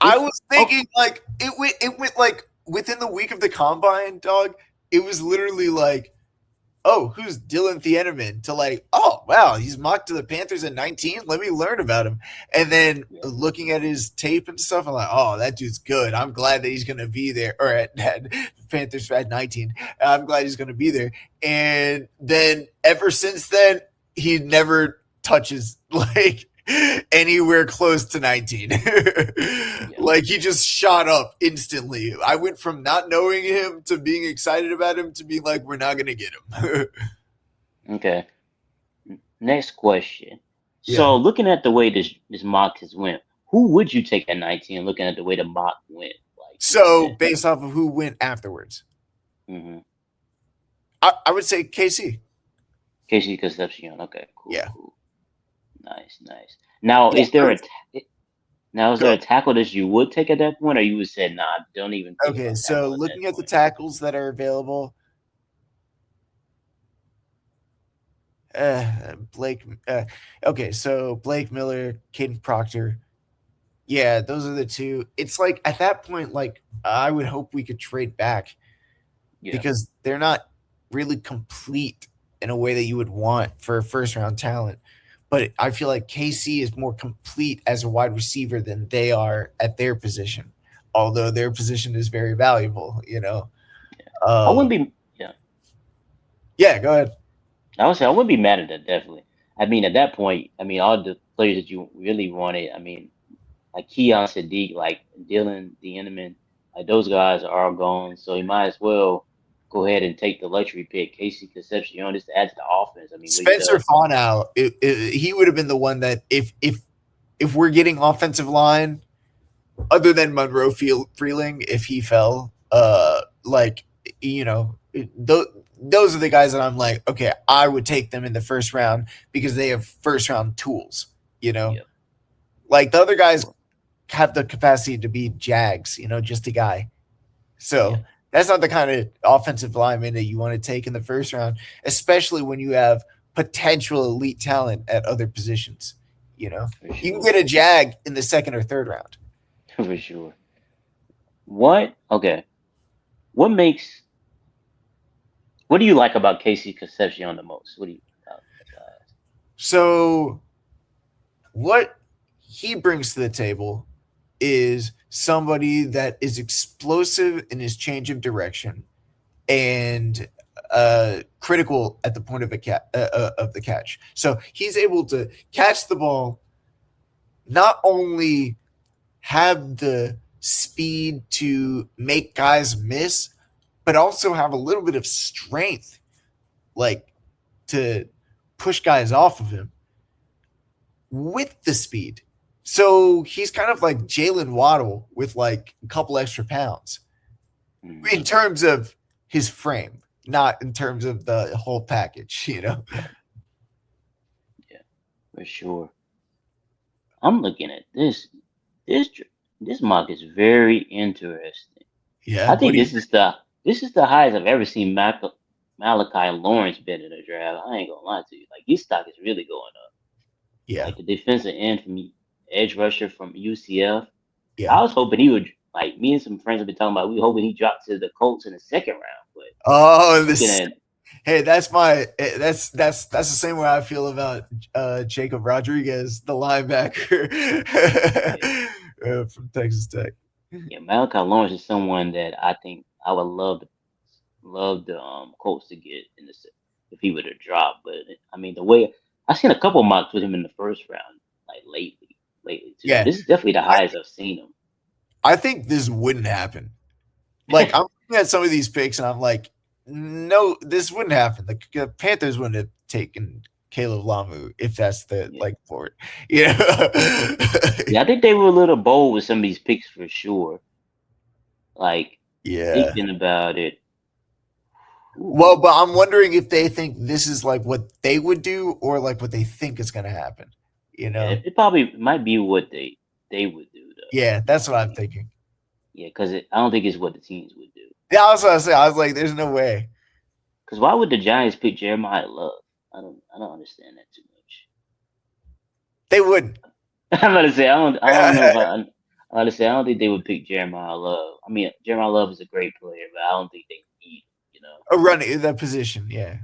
I if was oh thinking like it went like within the week of the combine, dog. It was literally like, oh, who's Dylan Thieneman? To like, oh, wow, he's mocked to the Panthers at 19. Let me learn about him. And then yeah, looking at his tape and stuff, I'm like, oh, that dude's good. I'm glad that he's going to be there. Or at Panthers at 19. I'm glad he's going to be there. And then ever since then, he never touches like anywhere close to 19. yeah, Like he just shot up instantly. I went from not knowing him to being excited about him to being like, we're not going to get him. okay. Next question. Yeah. So looking at the way this mock has went, who would you take at 19? Looking at the way the mock went, like So based off of who went afterwards, mm-hmm. I would say KC. Casey Concepcion. Okay, cool, Yeah. cool, nice, nice. Now, Yeah. is there a tackle that you would take at that point, or you would say, nah, don't even think Okay, about so tackle at that looking at the point? tackles that are available, Blake. Okay, so Blake Miller, Caden Proctor. Yeah, those are the two. It's like at that point, like I would hope we could trade back Yeah, because they're not really complete in a way that you would want for a first round talent. But I feel like KC is more complete as a wide receiver than they are at their position, although their position is very valuable. yeah. I Uh, wouldn't be. Yeah, yeah, go ahead. I would say I wouldn't be mad at that. Definitely. I mean, at that point, I mean, all the players that you really wanted. I mean, like Keon Sadiq, like Dylan the Inman, like those guys are all gone. So you might as well go ahead and take the luxury pick, Casey Concepcion, just to add to the offense. I mean, what he Spencer does. Faunow, he would have been the one that if we're getting offensive line other than Monroe Freeling, if he fell, like those are the guys that I'm like, okay, I would take them in the first round because they have first round tools. You know, Yeah, like the other for guys sure. have the capacity to be Jags. Just a guy. Yeah, So that's not the kind of offensive lineman that you want to take in the first round, especially when you have potential elite talent at other positions. You know, for you can sure. get a Jag in the second or third round. For sure. What? Okay. What makes? What do you like about Casey Concepcion the most? What do you? That's what I asked. So what he brings to the table is somebody that is explosive in his change of direction and critical at the point of of the catch. So he's able to catch the ball, not only have the speed to make guys miss, but also have a little bit of strength, like to push guys off of him with the speed. So he's kind of like Jalen Waddle with like a couple extra pounds Hmm. in terms of his frame, not in terms of the whole package. Right. Yeah. For sure. I'm looking at this. This this mock is very interesting. I Yeah. What think do you this is the highest I've ever seen Malachi Lawrence bid in a draft. I ain't gonna lie to you. Like his stock is really going up. Yeah. Like the defensive end from edge rusher from UCF. Yeah. I was hoping he would like me and some friends have been talking about. We hoping he dropped to the Colts in the second round. But Oh, looking this. at Hey, that's the same way I feel about Jacob Rodriguez, the linebacker yeah, from Texas Tech. yeah, Malachi Lawrence is someone that I think I would love the Colts to get in the if he would have dropped. But I mean the way I've seen a couple mocks with him in the first round, like lately too. But Yeah, this is definitely the I, highest I've seen him. I think this wouldn't happen. Like I'm looking at some of these picks and I'm like, no, this wouldn't happen. The Panthers wouldn't have taken Caleb Lamu if that's the Yeah, like for it. Yeah. yeah, I think they were a little bold with some of these picks for sure. Like Yeah. thinking about it. Ooh, Well, but I'm wondering if they think this is like what they would do or like what they think is going to happen. You yeah, know? it probably might be what they would do though. Yeah, In my that's what I'm opinion. thinking. Yeah, because I don't think it's what the teams would do. Yeah, I was what I say. I was like, there's no way Because why would the Giants pick Jeremiah Love? I don't understand that too much. they wouldn't. I'm gonna say I don't know if I honestly I don't think they would pick Jeremiah Love. I mean Jeremiah Love is a great player, but I don't think they need him. You know. A run in that position. Yeah,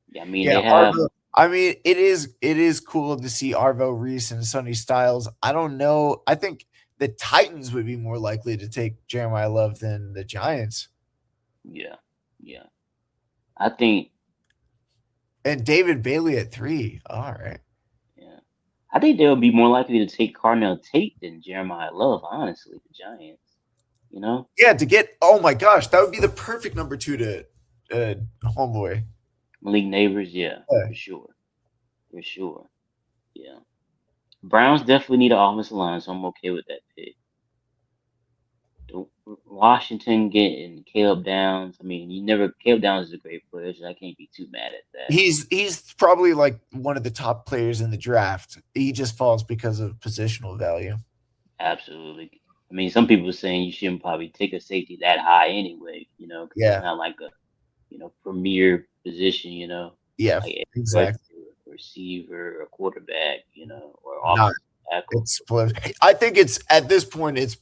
Yeah, I mean yeah. they have. Arvo. I mean, it is cool to see Arvo Reese and Sonny Styles. I don't know. I think the Titans would be more likely to take Jeremiah Love than the Giants. Yeah, yeah. I think And David Bailey at 3. All right. yeah. I think they would be more likely to take Carnell Tate than Jeremiah Love. Honestly, the Giants. You know. Yeah, to get. Oh my gosh, that would be the perfect number 2 to homeboy. Malik Neighbors, yeah, Yeah. for sure. For sure. Yeah. Browns definitely need an offensive line, so I'm okay with that pick. Don't Washington getting Caleb Downs. I mean, you never Caleb Downs is a great player, so I can't be too mad at that. He's probably like one of the top players in the draft. He just falls because of positional value. Absolutely. I mean, some people are saying you shouldn't probably take a safety that high anyway. Because it's Yeah, not like a premier position. yeah, Like a exactly. receiver or quarterback. Or Not offensive tackle. it's split. I think it's at this point it's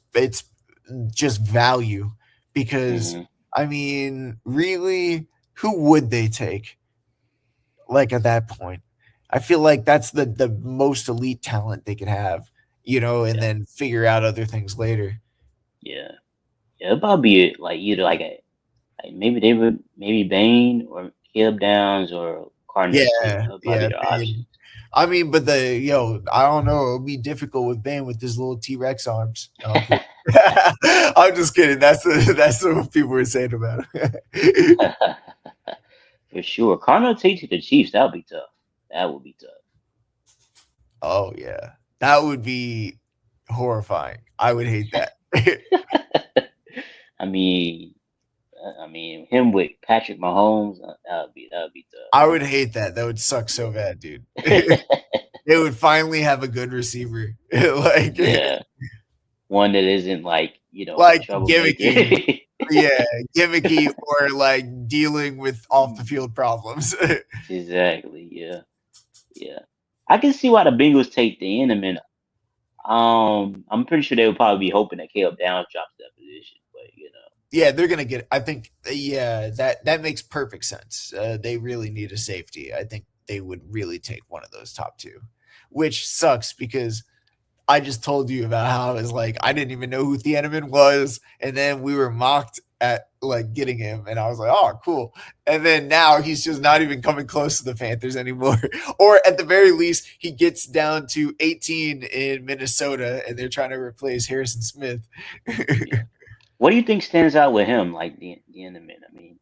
just value because Hmm. I mean, really, who would they take? Like at that point, I feel like that's the most elite talent they could have, and Yeah, then figure out other things later. yeah, yeah. It'll probably be like either like maybe they would maybe Bain or Caleb Downs or Carnell Tate. Yeah, That would probably yeah, be their Bane. options. I mean, but I don't know. It'll be difficult with Bane with his little T Rex arms. No, I'm kidding. I'm just kidding. That's what people were saying about him. For sure. Carnell Tate to the Chiefs, that would be tough. That would be tough. Oh yeah, that would be horrifying. I would hate that. I mean, him with Patrick Mahomes, that would be I would hate that. That would suck so bad, dude. tough. They would finally have a good receiver, like Yeah, one that isn't like a like gimmicky, troublemaker. yeah, gimmicky or like dealing with off the field problems. Exactly. Yeah, yeah. I can see why the Bengals take the Inman. I'm pretty sure they would probably be hoping that Caleb Downs drops that position, but. Yeah, they're gonna get. I think. Yeah, that makes perfect sense. They really need a safety. I think they would really take one of those top two, which sucks because I just told you about how I was like I didn't even know who Thieneman was, and then we were mocked at like getting him, and I was like, oh, cool. And then now he's just not even coming close to the Panthers anymore, or at the very least, he gets down to 18 in Minnesota, and they're trying to replace Harrison Smith. Yeah. What do you think stands out with him, like the Inman? I mean,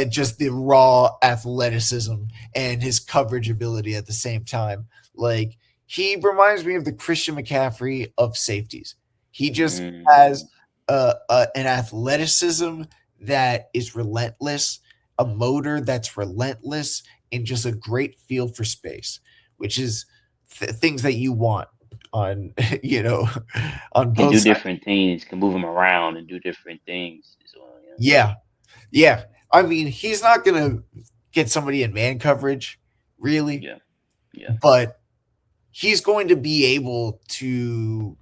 Just the raw athleticism and his coverage ability at the same time. Like he reminds me of the Christian McCaffrey of safeties. He just has mm, an athleticism that is relentless, a motor that's relentless, and just a great feel for space, which is things that you want on on can both do sides. different things, can move him around and do different things as well. Yeah. Yeah, yeah. I mean, he's not gonna get somebody in man coverage, really, Yeah. Yeah. but he's going to be able to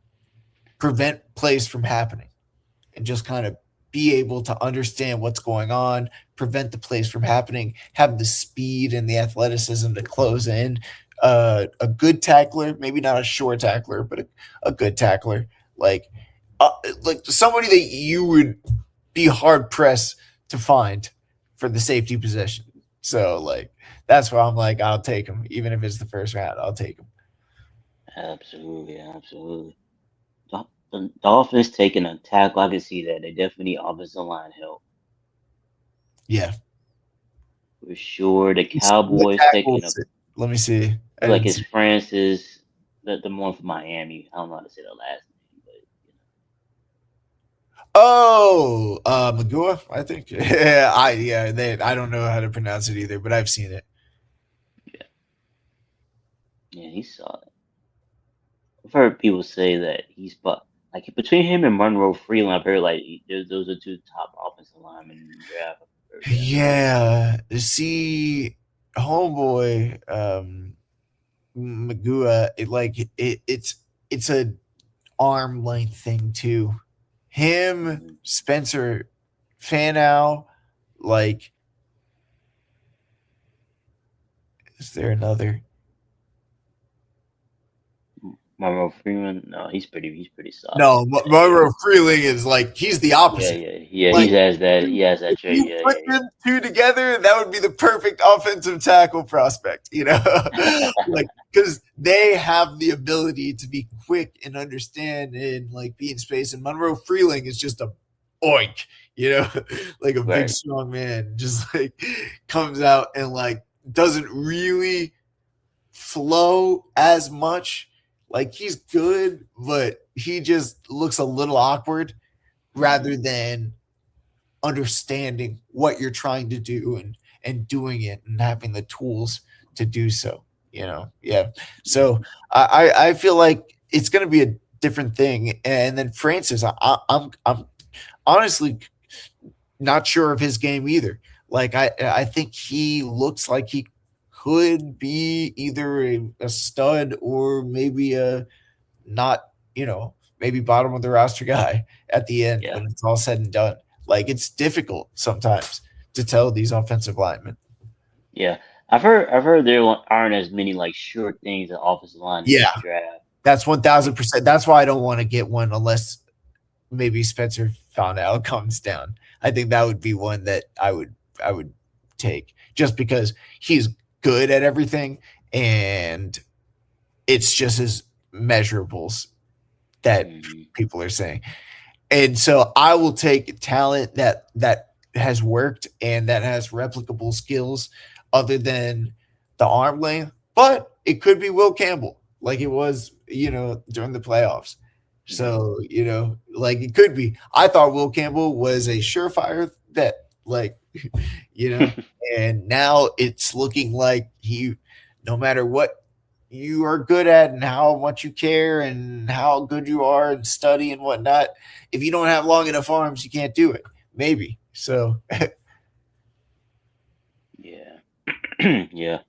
prevent plays from happening and just kind of be able to understand what's going on, prevent the plays from happening, have the speed and the athleticism to close in. A good tackler, maybe not a short tackler, but a good tackler, like uh, like somebody that you would be hard pressed to find for the safety position. So like that's why I'm like I'll take him, even if it's the first round. I'll take him. Absolutely. Absolutely. The Dolphins taking a tackle, I can see that. They definitely need offensive line help Yeah, for sure. The the Cowboys taking a tackles. Let me see. I feel like didn't it's see. Francis, the one from Miami. I don't know how to say the last name, but Oh, Magua, I think. I don't know how to pronounce it either, but I've seen it. yeah, yeah, he saw it. I've heard people say that he's but like between him and Monroe Freeland, I've heard like those are two top offensive linemen in the draft. I've heard that. Yeah, see, homeboy, Magua, it's a arm length thing too. Him, Mm-hmm. Spencer, Fanow, like, is there another? Monroe Freeman, no, he's pretty solid. No, Yeah, yeah, Monroe Freeling is like he's the yeah, opposite. yeah, yeah. Like He has that if trait. you Yeah, put yeah, them two together, that would be the perfect offensive tackle prospect, yeah. like because they have the ability to be quick and understand and like be in space. And Monroe Freeling is just a oink, like a big Right. strong man, just like comes out and like doesn't really flow as much. Like he's good, but he just looks a little awkward rather than understanding what you're trying to do and doing it and having the tools to do so. Yeah. So Mhm. I feel like it's going to be a different thing. And then Francis, I'm honestly not sure of his game either. Like I think he looks like he could be either a stud or maybe a not, maybe bottom of the roster guy at the end Yeah, when it's all said and done. Like it's difficult sometimes to tell these offensive linemen. yeah. I've heard there aren't as many like sure things at offensive line in Yeah, this draft. that's one thousand Like, percent. That's why I don't want to get one unless maybe Spencer found out comes down. I think that would be one that I would take just because he's good at everything and it's just his measurables that mhm, people are saying. And so I will take talent that has worked and that has replicable skills other than the arm length, but it could be Will Campbell like it was, during the playoffs. mhm. So, like it could be. I thought Will Campbell was a surefire bet, like, you know, and now it's looking like no matter what you are good at and how much you care and how good you are and study and whatnot, if you don't have long enough arms, you can't do it. Maybe. So Yeah, yeah.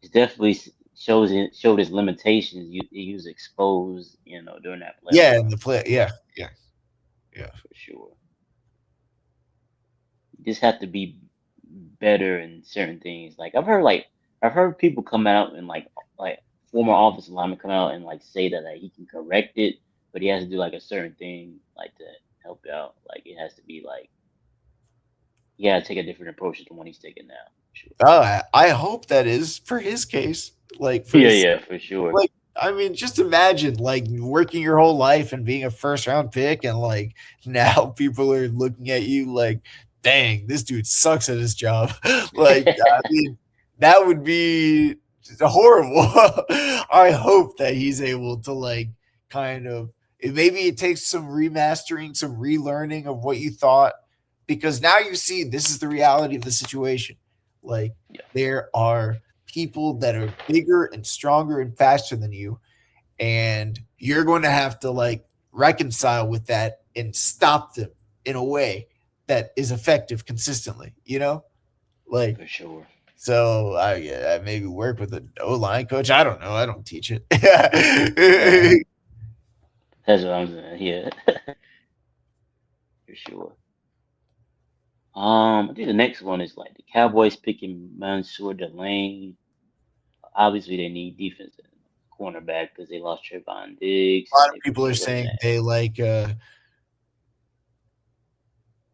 It definitely showed his limitations. He was exposed, during that playoff yeah, in run the for play, sure, yeah, yeah, yeah, for sure. You just have to be better in certain things. I've heard people come out and like former offensive linemen come out and like say that like he can correct it, but he has to do like a certain thing like to help out. Like it has to be like he got to take a different approach than the one he's taking now. Sure. Oh, I hope that is for his case, like for Yeah, his, yeah, for sure. like. I mean, just imagine like working your whole life and being a first round pick, and like now people are looking at you like, dang, this dude sucks at his job. Like, I mean, that would be horrible. I hope that he's able to like kind of maybe it takes some remastering, some relearning of what you thought, because now you see this is the reality of the situation. Like Yeah, there are people that are bigger and stronger and faster than you, and you're going to have to like reconcile with that and stop them in a way that is effective consistently, like. for sure. So I maybe work with an O-line coach. I don't know. I don't teach it. Yeah, that's what I'm saying. Yeah, for sure. I think the next one is like the Cowboys picking Mansour Delane. Obviously, they need defense and cornerback because they lost Trayvon A Diggs. lot of They for people are sure losing saying that. they like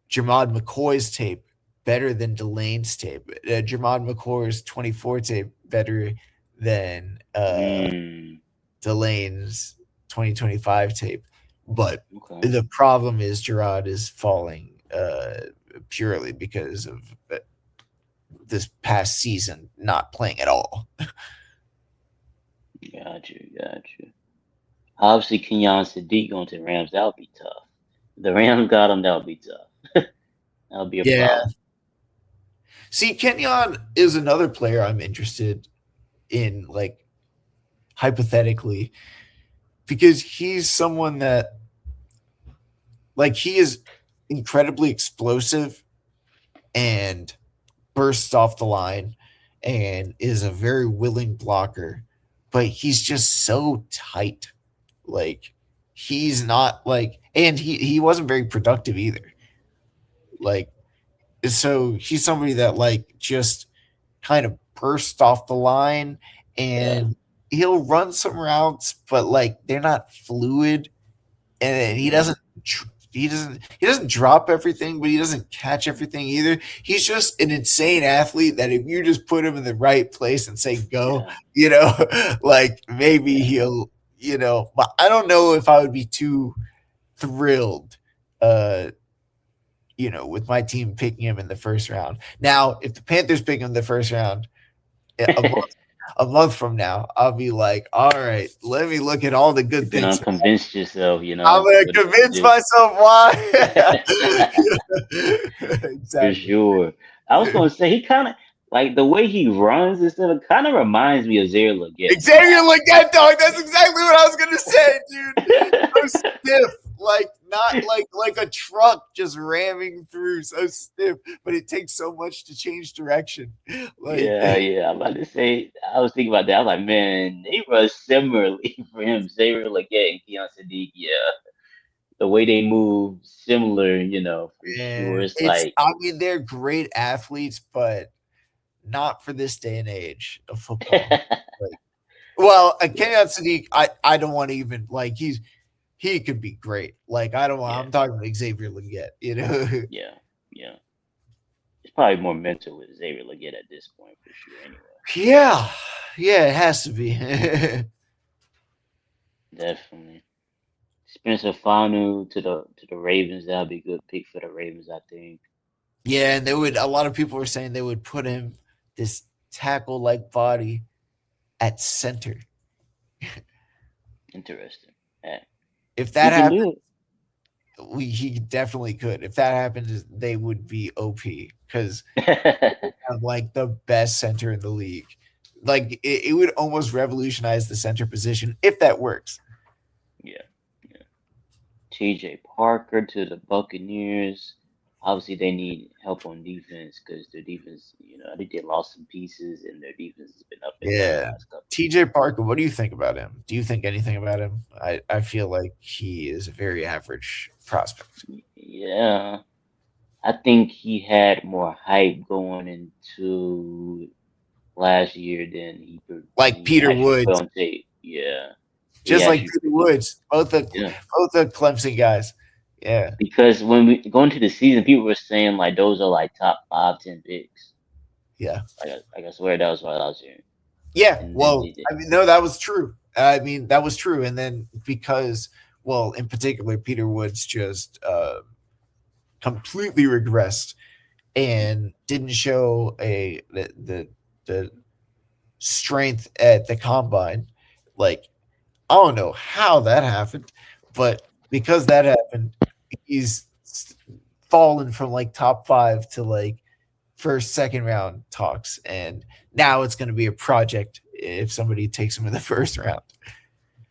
Jermod McCoy's tape better than Delane's tape. Jermod McCoy's 24 tape better than Mm, Delane's 2025 tape. But okay. the problem is Gerard is falling purely because of this past season not playing at all. Got you. Got you. Obviously, Kenyon Sadiq going to the Rams. That would be tough. If the Rams got him. That would be tough. That would be a Yeah. problem. See, Kenyon is another player I'm interested in, like hypothetically, because he's someone that, like, he is incredibly explosive and bursts off the line and is a very willing blocker, but he's just so tight. Like, he's not like, and he wasn't very productive either. Like, so he's somebody that like just kind of burst off the line Yeah. and he'll run some routes, but like they're not fluid, and Hmm. he doesn't drop everything, but he doesn't catch everything either. He's just an insane athlete that if you just put him in the right place and say go, Yeah. like maybe Yeah. he'll, but I don't know if I would be too thrilled uh with my team picking him in the first round. Now, if the Panthers pick him in the first round, a month, a month from now, I'll be like, all right, let me look at all the You're good gonna things. convince yourself, I'm gonna what to convince do. myself why. For Exactly. sure. I was gonna say he kind of like the way he runs and stuff. It kind of reminds me of Zaire Leggett. Xavier Leggett, dog. That's exactly what I was gonna say, dude. So stiff, like not like a truck just ramming through, so stiff. But it takes so much to change direction. Like, Yeah, yeah. I'm about to say. I was thinking about that. I was like, man, they run similarly for him. Zaire Leggett and Keon Sadiq. Yeah, the way they move, similar. For sure. man, It's like, I mean, they're great athletes, but not for this day and age of football. Like, well, yeah, Kenyon Sadiq, I don't want to even like he could be great. Like I don't want. yeah, I'm talking about Xavier Leggett. You know. yeah, yeah. It's probably more mental with Xavier Leggett at this point for sure. Anyway, Yeah, yeah, it has to be. definitely. Spencer Fanu to the Ravens. That'll be a good pick for the Ravens, I think. Yeah, and they would. A lot of people were saying they would put him this tackle like body at center. Interesting. Yeah, If he that can happened, do he definitely could. If that happened, they would be OP because it. have like the best center in the league. Like it would almost revolutionize the center position if that works. Yeah, yeah. TJ Parker to the Buccaneers. Obviously, they need help on defense because their defense, I think they lost some pieces and their defense has been up and down the Yeah. last couple of TJ years. Parker, what do you think about him? Do you think anything about him? I feel like he is a very average prospect. Yeah, I think he had more hype going into last year than than Like he Peter actually put Woods, on tape. Yeah, he just like actually Peter put. Woods, Yeah, both the Clemson guys. Yeah. because when we go into the season, people were saying like those are like top 5, 10 picks. Yeah. I swear that was what I was hearing. Yeah. And then Well, I mean, no, that was true. I mean, that was true. And then because, well, in particular, Peter Woods just completely regressed and didn't show the strength at the combine. Like I don't know how that happened, but because that happened, he's fallen from like top 5 to like first, second round talks, and now it's going to be a project if somebody takes him in the first round.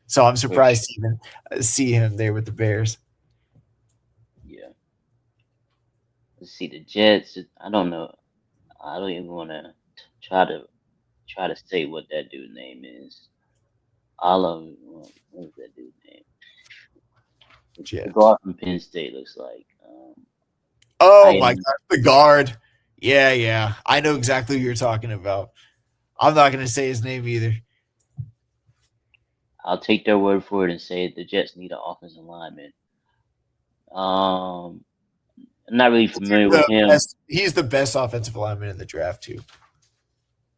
So I'm for surprised sure. to even see him there with the Bears. Yeah. Let's see the Jets. I don't know. I don't even want to try to say what that dude's name is. All of what is that dude's name? The Jets. guard from Penn State looks like. I Oh my am. god, the guard. Yeah, yeah. I know exactly who you're talking about. I'm not going to say his name either. I'll take their word for it and say the Jets need an offensive lineman. I'm not really familiar with him. He's the best offensive lineman in the draft too.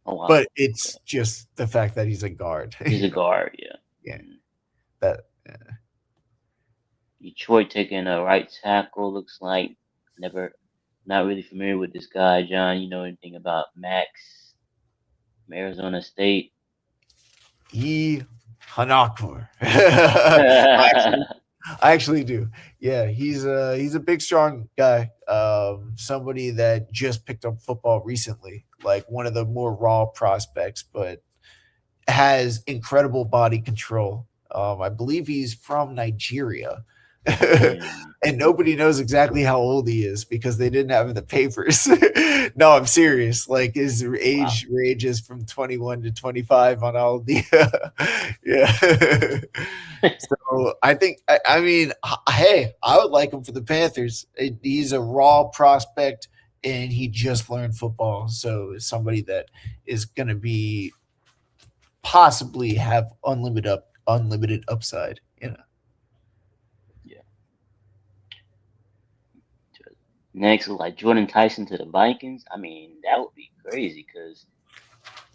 Oh wow. But it's just the fact that he's a guard. He's a guard, yeah. Yeah, Mm. that Detroit taking a right tackle looks like. Never, not really familiar with this guy, John. You know anything about Max from Arizona State? he Hanakor. I actually do. Yeah, he's a big, strong guy. Somebody that just picked up football recently, like one of the more raw prospects, but has incredible body control. I believe he's from Nigeria. Mm, And nobody knows exactly how old he is because they didn't have the papers. No, I'm serious. Like his wow. age ranges from 21 to 25 on all the yeah. So I think I mean, hey, I would like him for the Panthers. He's a raw prospect and he just learned football. So it's somebody that is going to be possibly have unlimited upside. You know. Yeah. Next, like Jordan Tyson to the Vikings. I mean, that would be crazy because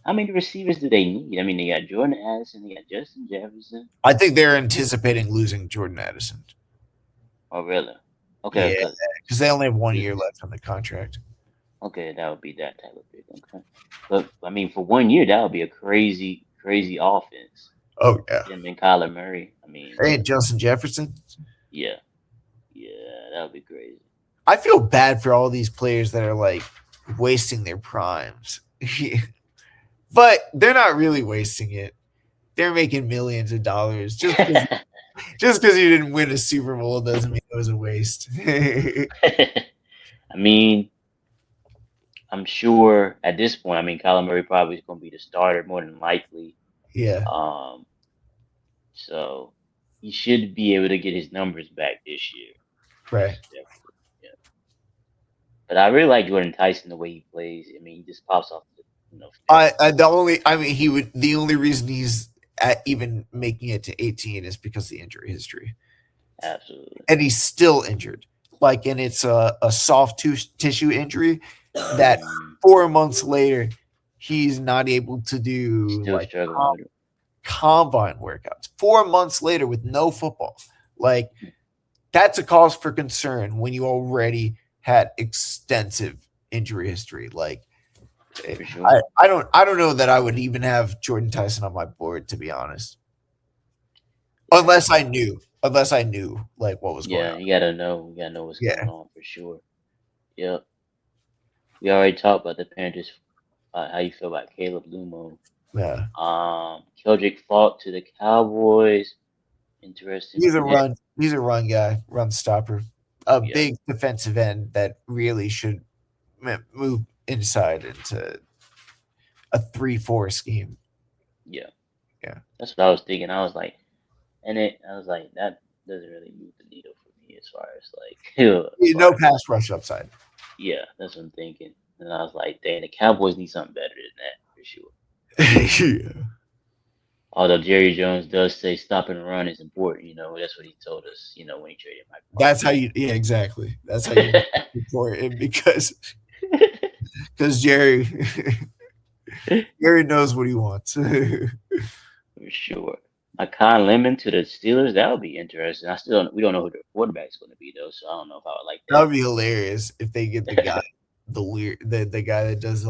how many receivers do they need? I mean, they got Jordan Addison, they got Justin Jefferson. I think they're anticipating losing Jordan Addison. Oh, really? Okay, Yeah, because because they only have 1 year left on the contract. Okay, that would be that type of pick. Okay, but I mean, for 1 year, that would be a crazy, crazy offense. Oh yeah, Him and Kyler Murray. I mean, and Justin Jefferson. yeah, yeah, that would be crazy. I feel bad for all these players that are like wasting their primes, but they're not really wasting it. They're making millions of dollars just because you didn't win a Super Bowl doesn't mean it was a waste. I mean, I'm sure at this point, I mean, Kyler Murray probably is going to be the starter more than likely. Yeah, Um, so he should be able to get his numbers back this year. right. Definitely. Yeah. But I really like Jordan Tyson the way he plays. I mean, he just pops off the step. The only reason he's even making it to 18 is because of the injury history, Absolutely. and he's still injured. Like, and it's a soft tissue injury that Mm, 4 months later he's not able to do still like struggling with it. combine workouts. 4 months later with no football, like that's a cause for concern when you already had extensive injury history. Like, For sure. I don't know that I would even have Jordan Tyson on my board, to be honest. Yeah. Unless I knew like what was going Yeah, on. you gotta know. You gotta know what's going Yeah. on for sure. Yep. We already talked about the Panthers. How you feel about Caleb Lumo? Yeah. Keldrick Faulk to the Cowboys. Interesting pick. He's a run guy, run stopper. A Yeah. big defensive end that really should move inside into a 3-4 scheme. Yeah. Yeah. That's what I was thinking. I was like, I was like, that doesn't really move the needle for me as far as like, as far No as pass rush upside. yeah, that's what I'm thinking. And I was like, dang, the Cowboys need something better than that for sure. Yeah. Although Jerry Jones does say stopping the run is important, that's what he told us, when he traded Mike That's how you yeah, exactly. That's how you report it because Jerry knows what he wants. For sure. Con Lemon to the Steelers, that would be interesting. We don't know who the quarterback's going to be though, so I don't know if I would like That would be hilarious if they get the guy, that. the guy that does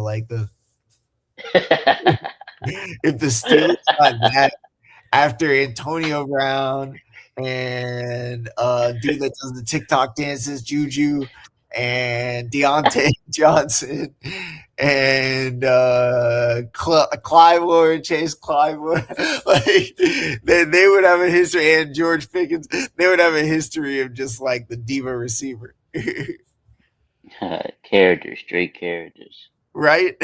if the Steelers got that after Antonio Brown and dude that does the TikTok dances, Juju, and Deontay Johnson, and Clyburn, Chase Clyburn, like they would have a history, and George Pickens, they would have a history of just like the diva receiver, Characters, straight characters. right?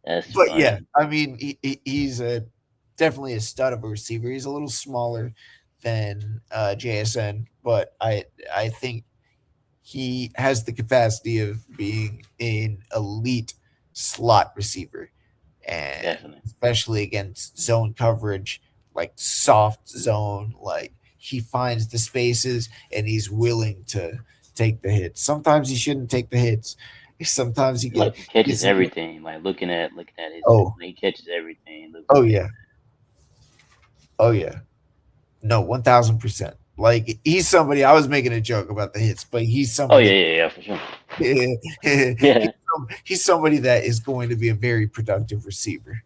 That's But yeah, funny. I mean, he's definitely a stud of a receiver. He's a little smaller than JSN, but I think he has the capacity of being an elite slot receiver, and Definitely. especially against zone coverage, like soft zone, like he finds the spaces and he's willing to take the hits. Sometimes he shouldn't take the hits. Sometimes he can. Like he catches He's a, everything. Like looking at his, oh he catches everything. Looks oh amazing. yeah, oh yeah. No, 1000%. Like he's somebody. I was making a joke about the hits, but he's Oh yeah, somebody. yeah, yeah, for sure. he's, Yeah, he's somebody that is going to be a very productive receiver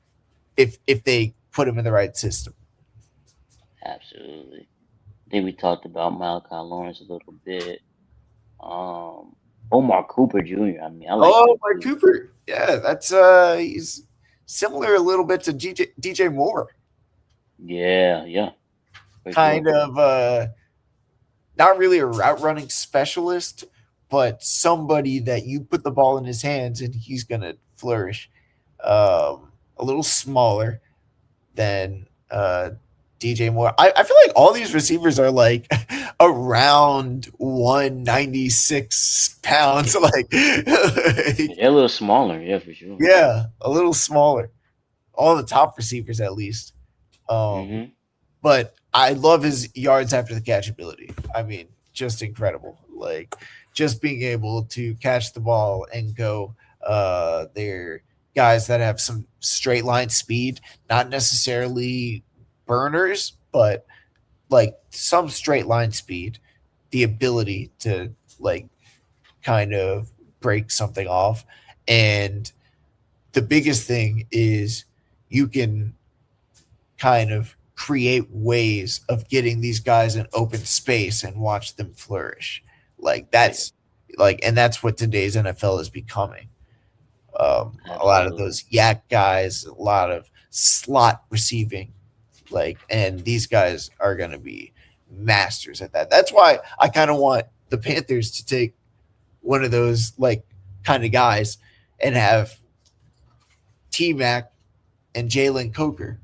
if they put him in the right system. absolutely. I think we talked about Malachi Lawrence a little bit. Um, Omar Cooper Jr. I mean, I like Oh, him Mark too. Cooper. Yeah, that's he's similar a little bit to DJ Moore. Yeah, yeah, for sure. Kind of not really a route running specialist, but somebody that you put the ball in his hands and he's gonna flourish. A little smaller than DJ Moore. I feel like all these receivers are like around 196 pounds. Yeah, they're a little smaller. Yeah, for sure. Yeah, a little smaller. All the top receivers, at least. Um, Hmm. but I love his yards after the catch ability. I mean, just incredible. Like just being able to catch the ball and go. They're guys that have some straight line speed, not necessarily burners, but like some straight line speed. The ability to like kind of break something off. And the biggest thing is you can kind of create ways of getting these guys in open space and watch them flourish. Like Oh yeah, that's and that's what today's NFL is becoming. A lot of absolutely. those yak guys, a lot of slot receiving, and these guys are going to be masters at that. That's why I kind of want the Panthers to take one of those kind of guys and have T Mac and Jalen Coker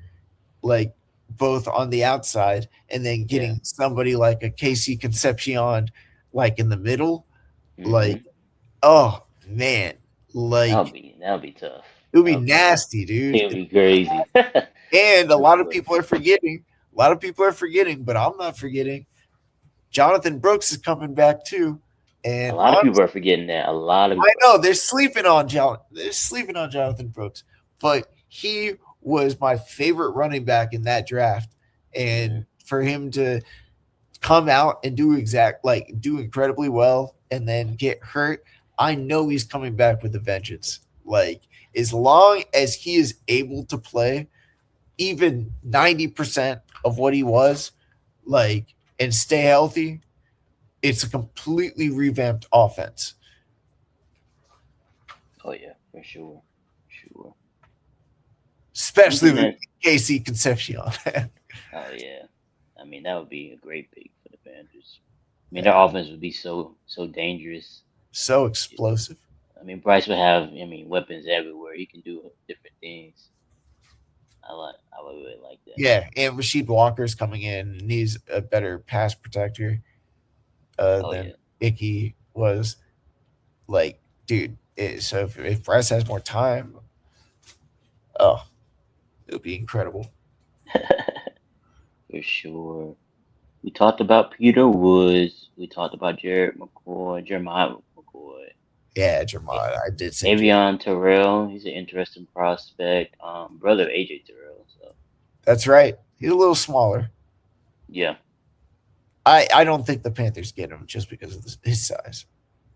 like both on the outside, and then Yeah. getting somebody like a Casey Concepcion in the middle. Hmm. Like, oh man, like That'll be tough. it would be That'll be tough. nasty, dude. It'll be crazy. And a It lot of would. people are forgetting. A lot of people are forgetting, but I'm not forgetting. Jonathan Brooks is coming back too. A And lot of people are forgetting that. A lot of I people are know forgetting. they're sleeping on Jonathan Brooks, but he was my favorite running back in that draft. Hmm. And for him to come out and do incredibly well and then get hurt, I know he's coming back with a vengeance. Like, as long as he is able to play even 90% of what he was, and stay healthy, it's a completely revamped offense. Oh yeah, for sure, sure. Especially Something with that. Casey Concepcion. Oh yeah, I mean that would be a great pick for the Panthers. I mean their Yeah, offense would be so dangerous. so explosive. I mean Bryce would have weapons everywhere. He can do different things. I would really like that. Yeah, and Rasheed Walker's coming in, and he's a better pass protector Oh than yeah. Icky was. Like, dude, so if Bryce has more time, oh, it'll be incredible. For sure. We talked about Peter Woods. We talked about Jeremiah McCoy. Yeah, A- Jermod, I did say J. Avion Terrell. He's an interesting prospect. Brother of AJ Terrell. So That's right. He's a little smaller. yeah, I don't think the Panthers get him just because of his size,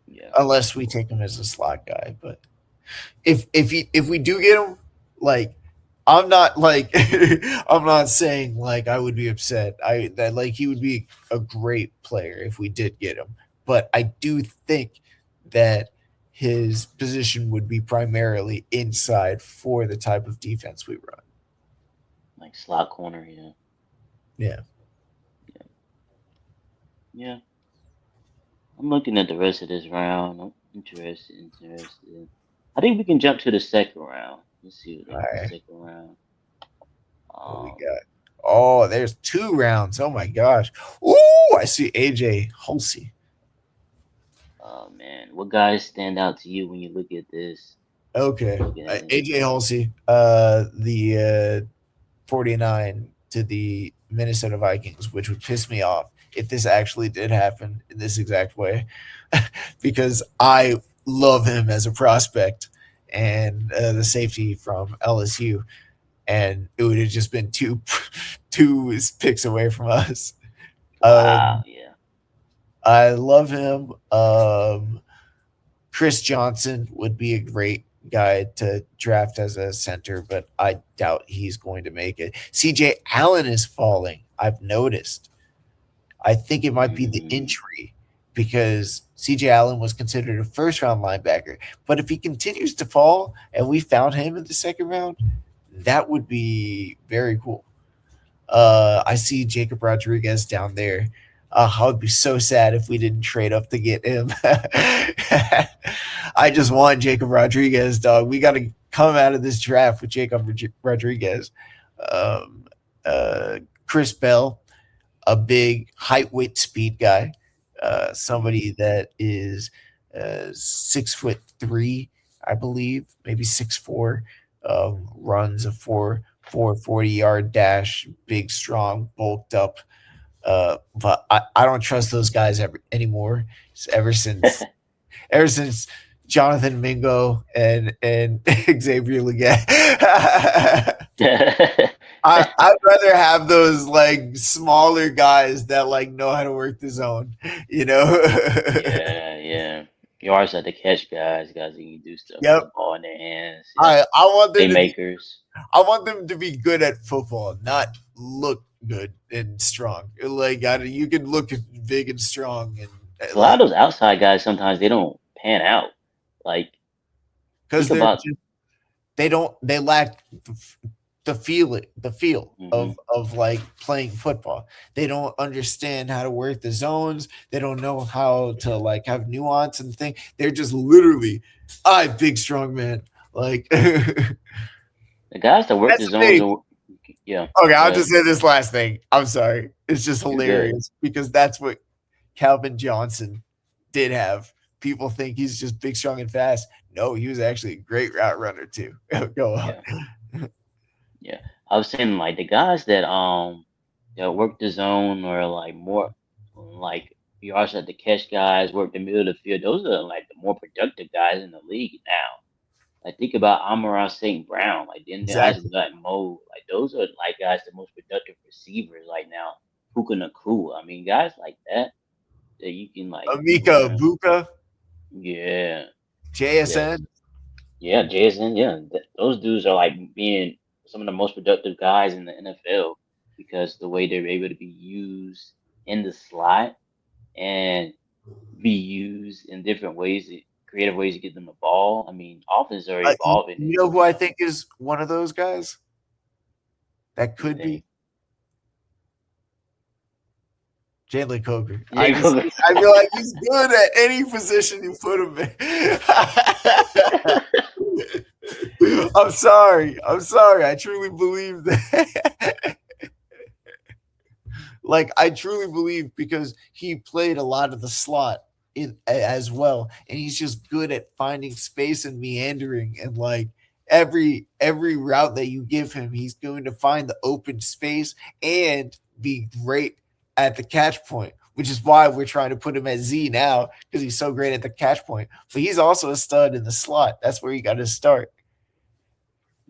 yeah, for unless we sure. take him as a slot guy. But if we do get him, like I'm not I'm not saying I would be upset. I that he would be a great player if we did get him. But I do think that his position would be primarily inside for the type of defense we run. Like slot corner. Yeah, Yeah. yeah, yeah. I'm looking at the rest of this round. I'm interested. Interested. I think we can jump to the second round. Let's see what they All got right. second round. What we Um, got? Oh, there's 2 rounds. Oh my gosh. Ooh, I see AJ Hulsey. oh man, what guys stand out to you when you look at this? Okay. Looking at this. AJ Hulsey, the 49 to the Minnesota Vikings, which would piss me off if this actually did happen in this exact way, because I love him as a prospect and the safety from LSU, and it would have just been two picks away from us. Wow. Yeah. I love him. Chris Johnson would be a great guy to draft as a center, but I doubt he's going to make it. CJ Allen is falling. I've noticed. I think it might be the Mm, injury because CJ Allen was considered a first round linebacker. But if he continues to fall and we found him in the second round, that would be very cool. I see Jacob Rodriguez down there. I would be so sad if we didn't trade up to get him. I just want Jacob Rodriguez, dog. We got to come out of this draft with Jacob Rodriguez. Um, Chris Bell, a big height, weight, speed guy. mm. Somebody that is 6'3", I believe, maybe 6'4". Runs a 40-yard dash, big, strong, bulked up. But I don't trust those guys anymore. Ever since ever since Jonathan Mingo and Xavier Leggett. I'd rather have those smaller guys that know how to work the zone, you know. Yeah, yeah. yards at the catch guys who can do stuff with Yep. the ball in their hands. I want them to be Playmakers. I want them to be good at football, not look good and strong. Like you can look big and strong and 'Cause a lot like of those outside guys sometimes they don't pan out. Like because think they're about. just they lack the feel Hmm. of like playing football. They don't understand how to work the zones. They don't know how to like have nuance and thing. They're just literally, I big strong man. Like that's The guys that work the the zones thing. are, yeah, Okay, I'll but just say this last thing. I'm sorry. It's just you're good. hilarious because that's what Calvin Johnson did have. People think he's just big, strong, and fast. No, he was actually a great route runner too. Go on. Yeah, yeah. I was saying like the guys that work the zone or like more like yards at the catch guys, work the middle of the field. Those are like the more productive guys in the league now. Like think about Amara St. Brown, like then the guys who Exactly. got Mo, like those are like guys the most productive receivers right now. Puka Nakua. I mean guys like that you can like Amika run. Buka, Yeah. Yes. JSN. Yeah, Jason. Yeah, those dudes are like being some of the most productive guys in the NFL because the way they're able to be used in the slot and be used in different ways, creative ways to get them the ball. I mean, offenses are You evolving, and know who you I know, think is one of those guys that you could be think Jalen Coker. Jacob. I feel like he's good at any position you put him in. I'm sorry. I'm sorry. I truly believe that. Like I truly believe because he played a lot of the slot as well, and he's just good at finding space and meandering and like every route that you give him, he's going to find the open space and be great at the catch point. Which is why we're trying to put him at Z now because he's so great at the catch point. But he's also a stud in the slot. That's where you got to start.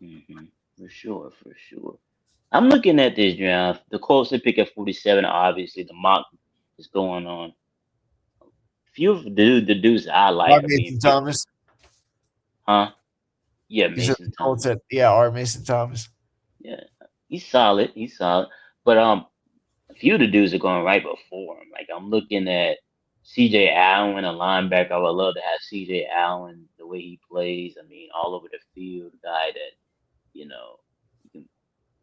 Hmm. For sure, for sure. I'm looking at this draft. The Colts they pick at 47. Obviously, the mock is going on. Few of the dudes I like R. are being Mason picked, Thomas. huh? Yeah, You said the Mason Colts Thomas. at R. Mason Thomas. Yeah, he's solid. He's solid. But a few of the dudes are going right before him. Like I'm looking at C.J. Allen, a linebacker. I would love to have C.J. Allen the way he plays. I mean, all over the field, guy that you know, you can.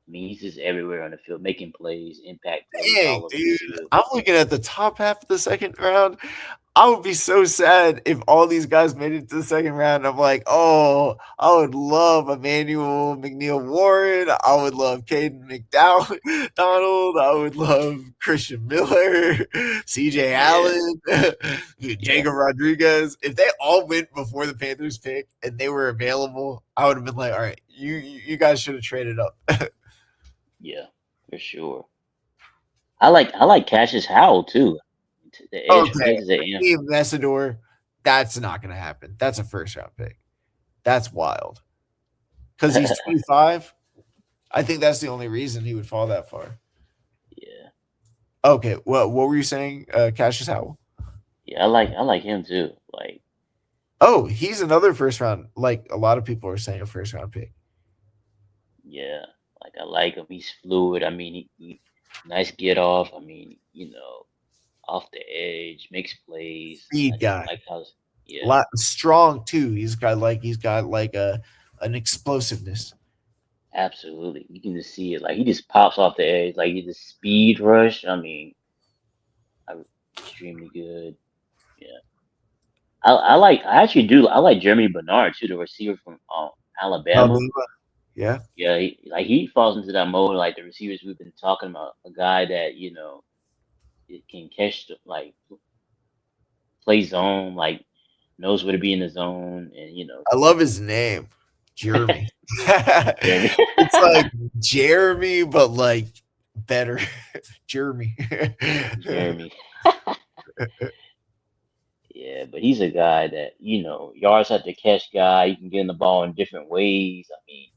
I mean, he's just everywhere on the field, making plays, impact plays Dang, all over the dude. field. I'm looking at the top half of the second round. I would be so sad if all these guys made it to the second round. I'm like, oh, I would love Emmanuel McNeil Warren. I would love Caden McDowell Donald. I would love Christian Miller, CJ Yeah, Allen, yeah, Jacob Rodriguez. If they all went before the Panthers pick and they were available, I would have been like, all right, you guys should have traded up. yeah, for sure. I like Cassius Howell too. The edge from Okay, Texas A&M. Steve Messidor, that's not going to happen. That's a first round pick. That's wild because he's 25. I think that's the only reason he would fall that far. Yeah, Okay, well, what were you saying, Cassius Howell? yeah, I like him too. Like, Oh, he's another first round. Like a lot of people are saying, a first round pick. yeah, like I like him. He's fluid. I mean, he nice get off. I mean, off the edge, makes plays. I Speed just guy, like how, yeah, lot strong too. He's got like a an explosiveness. absolutely. You can just see it. Like he just pops off the edge. Like he just speed rush. I mean, extremely good. Yeah, I actually do. I like Jeremy Bernard too, the receiver from Alabama. Alabama, yeah. Yeah, he falls into that mode like the receivers we've been talking about. A guy that it can catch play zone, like knows where to be in the zone, and I love his name, Jeremy. Jeremy, It's like Jeremy, but like better, Jeremy. Jeremy. Yeah, but he's a guy that yards after catch guy. You can get in the ball in different ways. I mean,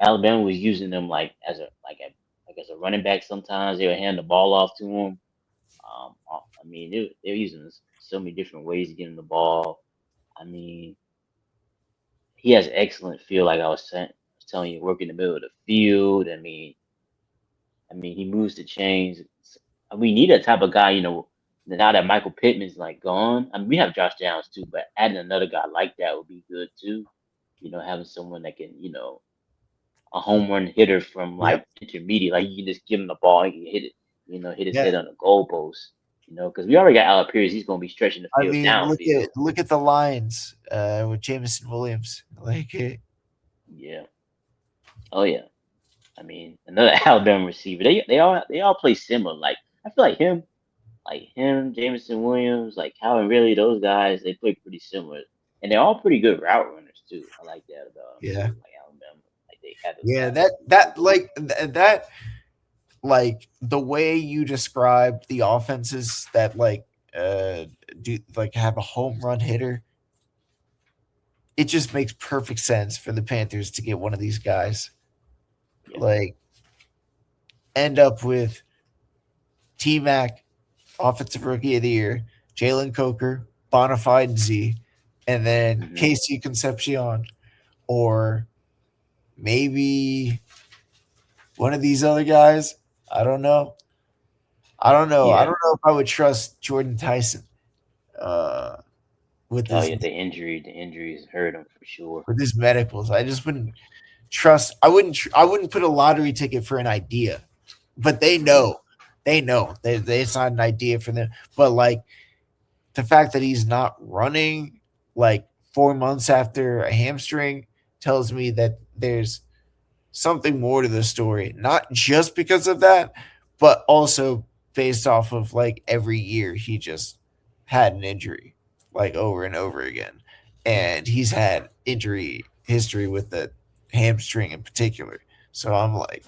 Alabama was using them like as a running back. Sometimes they would hand the ball off to him. I mean, they're using so many different ways to get in the ball. I mean, he has excellent feel. Like I was telling you, work in the middle of the field. I mean, he moves the chains. We need that type of guy. Now that Michael Pittman's like gone, I mean, we have Josh Downs too, but adding another guy like that would be good too. Having someone that can, a home run hitter from Yep. like intermediate, like you can just give him the ball, he can hit it, hit his Yeah. head on the goalpost. Because we already got Alec Pierce, he's going to be stretching the I field mean, downfield. look at the Lions with Jameson Williams. Like, Yeah. Oh yeah. I mean, another Alabama receiver. They all play similar. Like I feel like him, Jameson Williams, like Calvin Ridley, those guys, they play pretty similar, and they're all pretty good route runners too. I like that about them yeah, too. Like Alabama, like they have those yeah. guys. That like the way you described the offenses that do like have a home run hitter. It just makes perfect sense for the Panthers to get one of these guys. Yeah. Like end up with T Mac, offensive rookie of the year, Jalen Coker, Bonafide Z, and then Hmm. Casey Concepcion, or maybe one of these other guys. I don't know. I don't know. I Yeah. don't know if I would trust Jordan Tyson with Oh his yeah. The injuries hurt him for sure. medicals. I just wouldn't trust. I wouldn't put a lottery ticket for an idea, but they Hmm. know. It's not an idea for them. But like the fact that he's not running like 4 months after a hamstring tells me that there's something more to the story. Not just because of that, but also based off of like every year he just had an injury like over and over again. And he's had injury history with the hamstring in particular. So I'm like,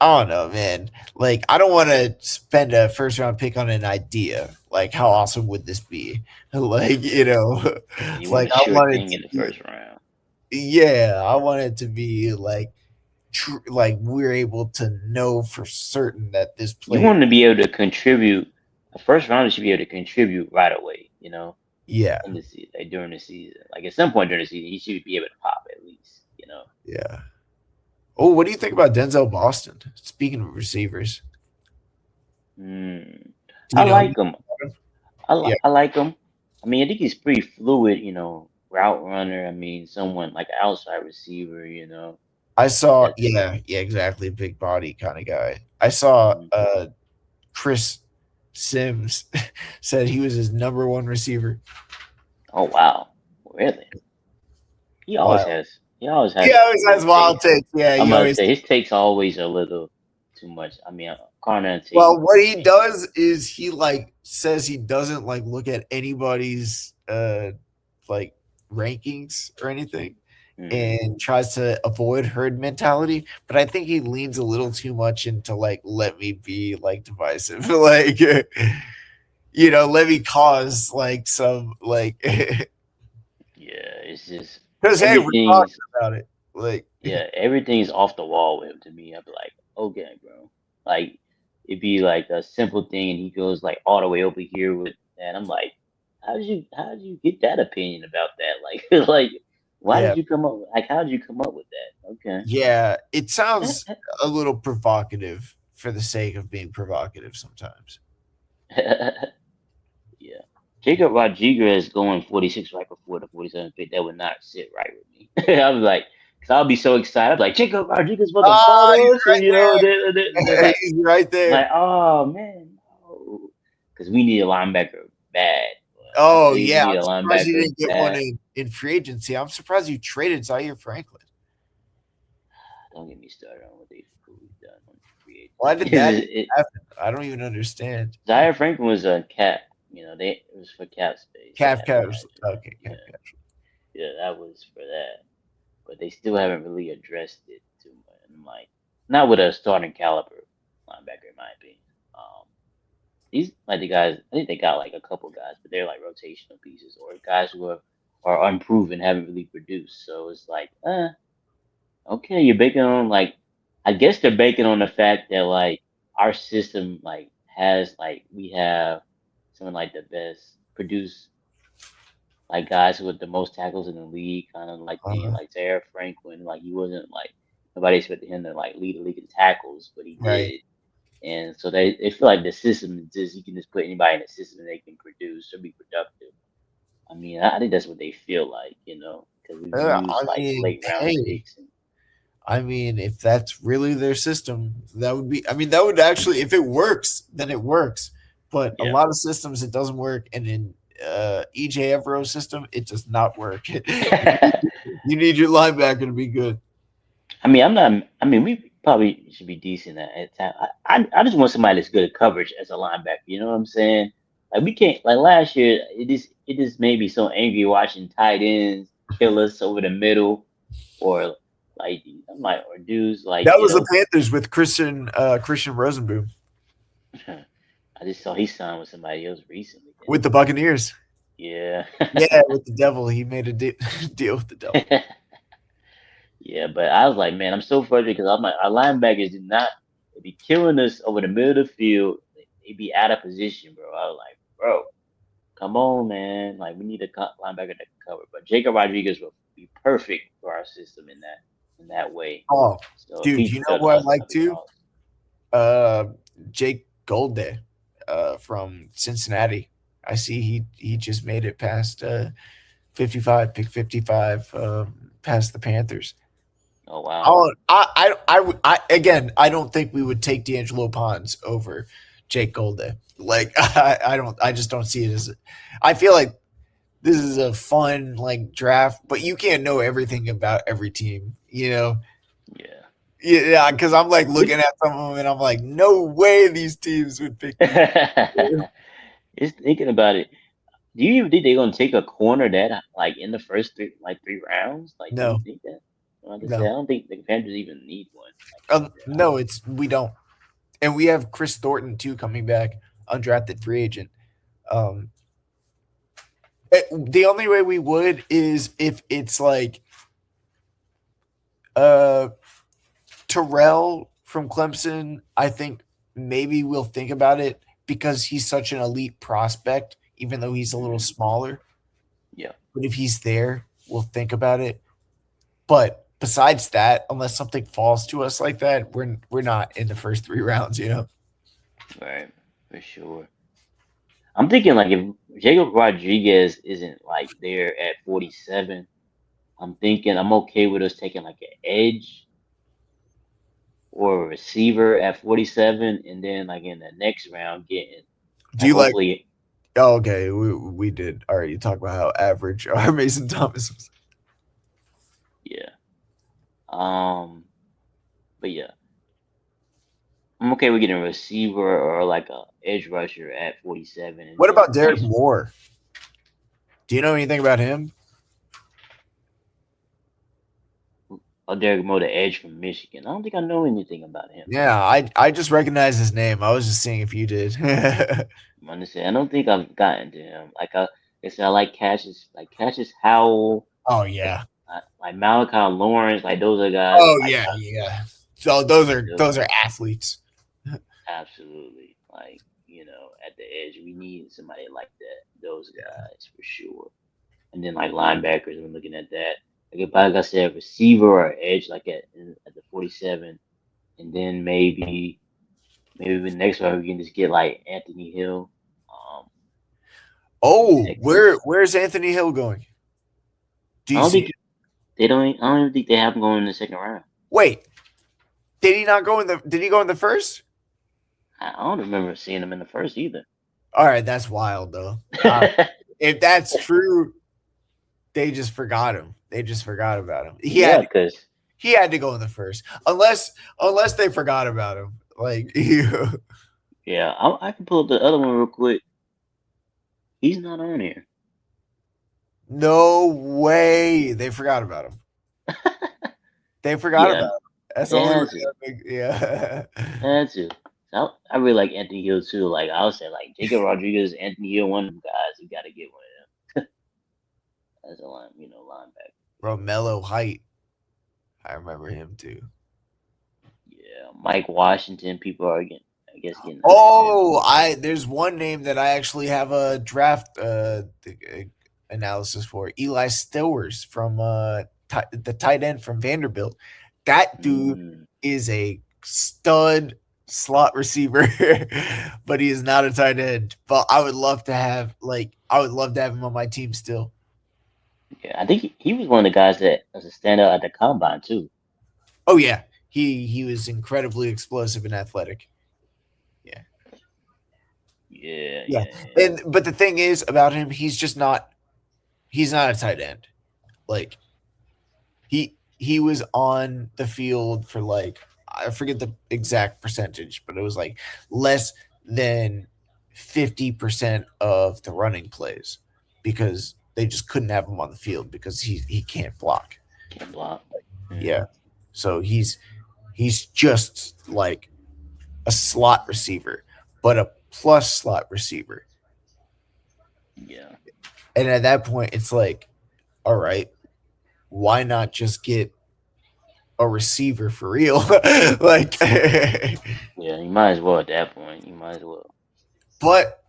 I don't know, man. Like, I don't want to spend a first round pick on an idea. Like, how awesome would this be? Like, You want like a I sure want it thing to in the be, first round. yeah, I want it to be like, like we're able to know for certain that this You player, want to be able to contribute. A first rounder should be able to contribute right away. yeah, In the season, like during the season, like at some point during the season, he should be able to pop at least. yeah. Oh, what do you think about Denzel Boston? Speaking of receivers, Hmm. do I you know? like him. Yeah, I like him. I mean, I think he's pretty fluid. Route runner. I mean, someone like an outside receiver. I saw. That's Yeah, yeah, exactly. Big body kind of guy. I saw mhm. Chris Sims said he was his number one receiver. Oh wow, really? He always Wild. has. He always He has always has weird wild takes. takes. Yeah, I'm he gonna always. say his takes always a little too much. I mean, Carter and Tate. Well, what I he mean, does is he like says he doesn't like look at anybody's like rankings or anything hmm and tries to avoid herd mentality. But I think he leans a little too much into like let me be like divisive, like let me cause like some like yeah, it's just because hey, we're talking everything's about it. Like yeah, everything's off the wall with him to me. I'd be like, okay, bro. Like it'd be like a simple thing, and he goes like all the way over here with, and I'm like, how did you get that opinion about that? Like like why yeah, did you come up? Like how did you come up with that? yeah, it sounds Okay. a little provocative for the sake of being provocative sometimes. Yeah. Jacob Rodriguez going 46 right before the 47 pick, that would not sit right with me. I was like, because I'll be so excited. I'm like, Jacob Rodriguez for the Ah, Butters. And, they're like, he's right there. oh, man, no. Because we need a linebacker bad. When I Oh tell you we yeah, need I'm a surprised you linebacker didn't get one bad, in free agency. I'm surprised you traded Zaire Franklin. don't get me started on what we've done on free Why agency. did that happen? I don't even understand. Zaire Franklin was a cap. It was for cap space. They Calf had to caps. catch him. Okay, calf Yeah, caps. yeah, that was for that. But they still haven't really addressed it too much. And like, not with a starting caliber linebacker, in my opinion. Um, these like the guys. I think they got like a couple guys, but they're like rotational pieces or guys who are unproven, haven't really produced. So it's like, okay, you're banking on like, I guess they're banking on the fact that like our system we have some of like the best produced like guys with the most tackles in the league, kind of like being Uh, like Zaire Franklin. Like he wasn't like nobody expected him to like lead the league in tackles, but he right. did. And so they feel like the system is just you can just put anybody in the system and they can produce or be productive. I mean, I think that's what they feel like, because we use I like mean, late round hey, picks and I mean, if that's really their system, that would be. I mean, that would actually, if it works, then it works. But a yeah. lot of systems, it doesn't work, and in EJ Evero's system, it does not work. You need your linebacker to be good. I mean, I'm not. I mean, we probably should be decent at time. I just want somebody that's good at coverage as a linebacker. You know what I'm saying? Like we can't. Like last year, it just made me so angry watching tight ends kill us over the middle, or like I'm like or dudes like That was the Panthers with Christian Rosenboom I just saw he signed with somebody else recently. with the Buccaneers. Yeah. Yeah, with the devil, he made a deal with the devil. Yeah, but I was like, man, I'm so frustrated because I'm like, our linebackers do not they be killing us over the middle of the field. They be out of position, bro. I was like, bro, come on, man. Like, we need a linebacker that can cover. But Jacob Rodriguez will be perfect for our system in that way. Oh, So if dude, he you know does, what I like I'll be too? awesome. Uh, Jake Golday, from Cincinnati. I see he just made it past 55, pick 55, past the Panthers. Oh wow. Oh, again, I don't think we would take D'Angelo Pons over Jake Golday. Like, I just don't see it as. I feel like this is a fun like draft, but you can't know everything about every team, you know. Yeah. Yeah, because I'm like Which looking at some of them and I'm like, no way these teams would pick these. just thinking about it. Do you even think they're gonna take a corner that like in the first three rounds? Like, do you No, think that? I no, don't think the Panthers even need one like that high. no. It's we don't, and we have Chris Thornton too coming back, undrafted free agent. Um, the only way we would is if it's like uh Terrell from Clemson. I think maybe we'll think about it because he's such an elite prospect, even though he's a little Mm, smaller. yeah, But if he's there, we'll think about it. But besides that, unless something falls to us like that, we're not in the first 3 rounds. You know. right, for sure. I'm thinking like if Jacob Rodriguez isn't like there at 47, I'm thinking I'm okay with us taking like an edge or a receiver at 47, and then like in the next round getting Do like you like? hopefully Oh, okay, we did. All right, you talk about how average our Mason Thomas was. yeah. But yeah, I'm okay with getting a receiver or like a edge rusher at 47, and What then about Derrick next Moore? Do you know anything about him? Derrick Moore, the edge from Michigan. I don't think I know anything about him. Yeah, I just recognize his name. I was just seeing if you did. I'm gonna say I don't think I've gotten to him. I said, I like Cassius Howell, Oh like yeah. like Malachi Lawrence. Like those are guys. Oh Like yeah, yeah. So those are those, those are athletes. absolutely. Like at the edge, we need somebody like that. Those guys for sure. And then like linebackers, I'm looking at that. Like I said, receiver or edge, like at the 47, and then maybe the next one we can just get like Anthony Hill. Um, Oh, next, where's Anthony Hill going? Do I you don't see think it? they don't. I don't even think they have him going in the second round. Wait, did he not go in the? Did he go in the first? I don't remember seeing him in the first either. All right, that's wild though. If that's true, they just forgot him. They just forgot about him. Yeah, because He had to go in the first, unless they forgot about him. Like yeah, I can pull up the other one real quick. He's not on here. no way, they forgot about him. They forgot Yeah, about him. That's the they only way. had to. Yeah. They had to. So I really like Anthony Hill too. Like I would say, like Jacob Rodriguez, Anthony Hill, one of them guys. You got to get one of them as a linebacker. Romello Height. I remember him too. Yeah, Mike Washington. People are getting high on him. Oh, I there's one name that I actually have a draft analysis for Eli Stowers from the tight end from Vanderbilt. That dude Mm. is a stud slot receiver, but he is not a tight end. But I would love to have him on my team still. Yeah, I think he was one of the guys that was a standout at the combine too. Oh yeah, he was incredibly explosive and athletic. Yeah, Yeah, yeah. yeah, yeah. And but the thing is about him, he's not a tight end. Like he was on the field for like I forget the exact percentage, but it was like less than 50% of the running plays because they just couldn't have him on the field because he can't block. Can't block. Yeah. Hmm. So he's just like a slot receiver, but a plus slot receiver. Yeah, And at that point it's like, all right, why not just get a receiver for real? Like yeah. You might as well at that point. You might as well. but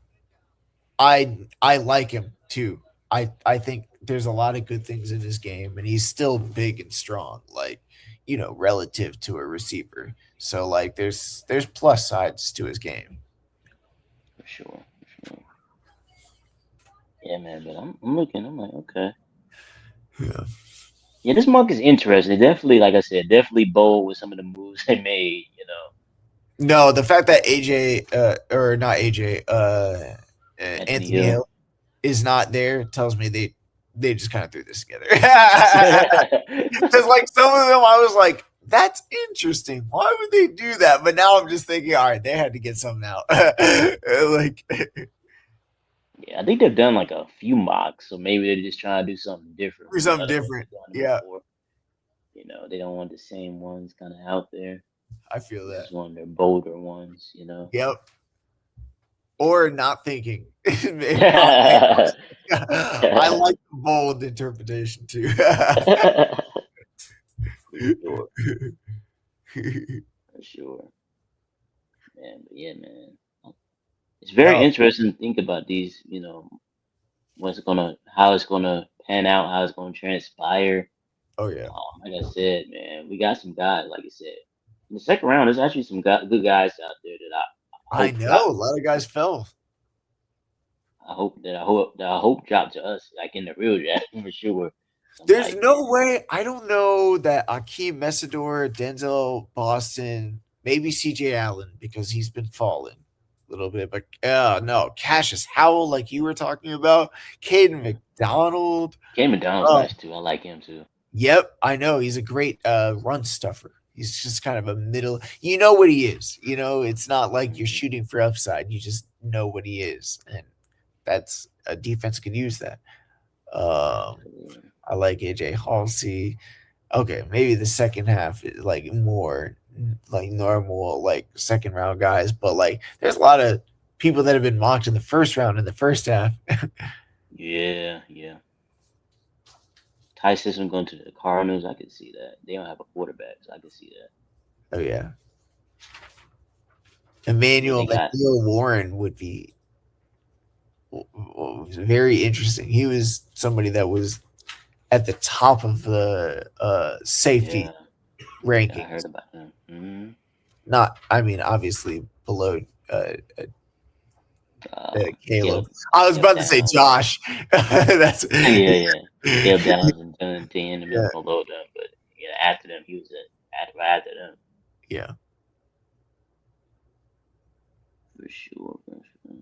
I like him too. I think there's a lot of good things in his game, and he's still big and strong, like relative to a receiver. So like, there's plus sides to his game. For sure. For sure. Yeah, man. But I'm looking. I'm like, okay. Yeah. Yeah, this market is interesting. Definitely, like I said, definitely bold with some of the moves they made. You know, No, the fact that AJ or not AJ Anthony Anthony Hill. Hill is not there tells me they just kind of threw this together. Because like some of them, I was like, "That's interesting. Why would they do that?" But now I'm just thinking, all right, they had to get something out. Like Yeah, I think they've done like a few mocks, so maybe they're just trying to do something different do from the something other ones different. they've done Yeah, before. You know, they don't want the same ones kind of out there. I feel They that. just want their bolder ones. You know. Yep. Or not thinking. For I like the bold interpretation too. sure. For sure. Man, but yeah, man. It's very No. interesting to think about these, how it's gonna pan out, how it's gonna transpire. Oh yeah. Like I said, man, we got some guys, like I said. In the second round, there's actually some good guys out there that I I hope know drop. a lot of guys fell. I hope drop to us, like in the real draft for sure. So I'm There's like, no way. I don't know that Akeem Messidor, Denzel Boston, maybe CJ Allen because he's been falling a little bit. But no, Cassius Howell, like you were talking about, Caden man. McDonald. Cam McDonald's Um, nice too. I like him too. yep, I know he's a great run stuffer. He's just kind of a middle. You know what he is. It's not like you're Mhm. shooting for upside. You just know what he is, and that's a defense can use that. Um, Absolutely. I like AJ Halsey. Okay, maybe the second half is like more like normal, like second round guys, but like there's a lot of people that have been mocked in the first round in the first half. Yeah, yeah. Ty System going to the Cardinals, I can see that. They don't have a quarterback, so I can see that. Oh yeah, And then Emmanuel they got McNeil Warren would be very interesting. He was somebody that was at the top of the yeah, safety yeah, I heard rankings. about him. Hmm. Not, I mean, obviously below Caleb. Caleb, I was Caleb about to say Downs. Josh. That's Yeah, yeah. Caleb Downs and Jonathan have been yeah, below them, but yeah, after them, he was right after them yeah. for sure. For sure.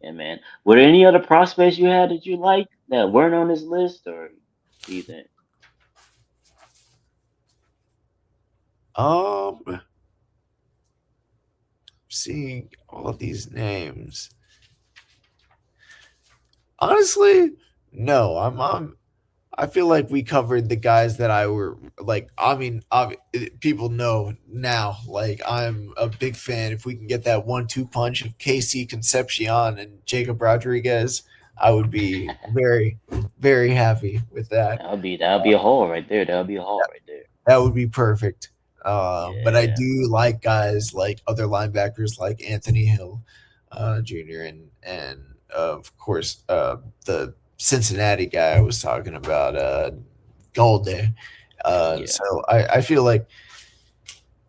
Yeah, man. Were there any other prospects you had that you liked that weren't on this list, or what do you think? Seeing all these names. Honestly, no. I feel like we covered the guys that I were like. I mean, people know now. Like, I'm a big fan. If we can get that 1-2 punch of KC Concepcion and Jacob Rodriguez, I would be very, very happy with that. That would be a haul right there. That would be a haul right there. That would be perfect. But I Yeah. do like guys like other linebackers like Anthony Hill Jr. and of course the Cincinnati guy I was talking about, Golden. Yeah. So I feel like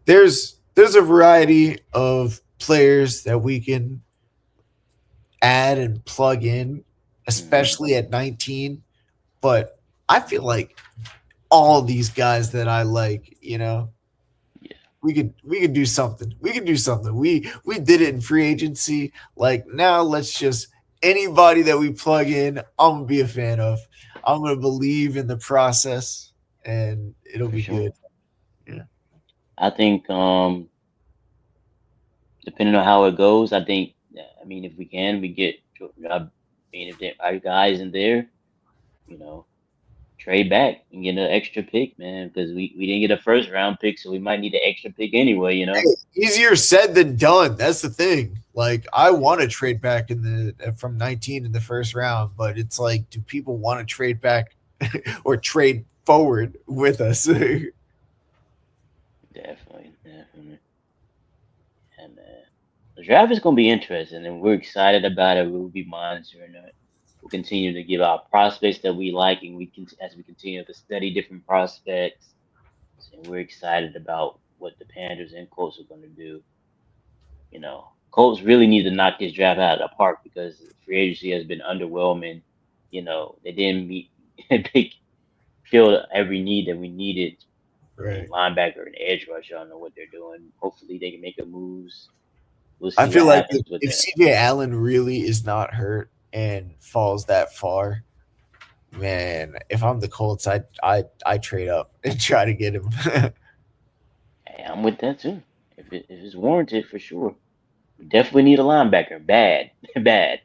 there's a variety of players that we can add and plug in, Hmm. especially at 19. But I feel like all these guys that I like, Yeah. we could do something. We could do something. We did it in free agency. Like now, let's just anybody that we plug in, I'm gonna be a fan of. I'm gonna believe in the process, and it'll For be sure. good. Yeah. I think depending on how it goes, I think I mean if we can, we get. I mean if there are guys in there, you know, trade back and get an extra pick, man, because we didn't get a first round pick, so we might need an extra pick anyway, you know. Easier said than done. That's the thing. Like I want to trade back in the from 19 in the first round, but it's like, do people want to trade back or trade forward with us? Definitely, definitely. Yeah, man. The draft is gonna be interesting, and we're excited about it. We'll be monitoring it. We'll continue to give our prospects that we like, and we can as we continue to study different prospects. And we're excited about what the Panthers and Colts are going to do. You know, Colts really need to knock this draft out of the park because free agency has been underwhelming. You know, they didn't meet they fill every need that we needed. And Right. linebacker and edge rush, I don't know what they're doing. Hopefully, they can make a moves. We'll I see what feel like happens with if that. CJ Allen really is not hurt and falls that far, man, if I'm the Colts, I trade up and try to get him. Hey, I'm with that too. If it's warranted, for sure. We definitely need a linebacker. Bad, bad.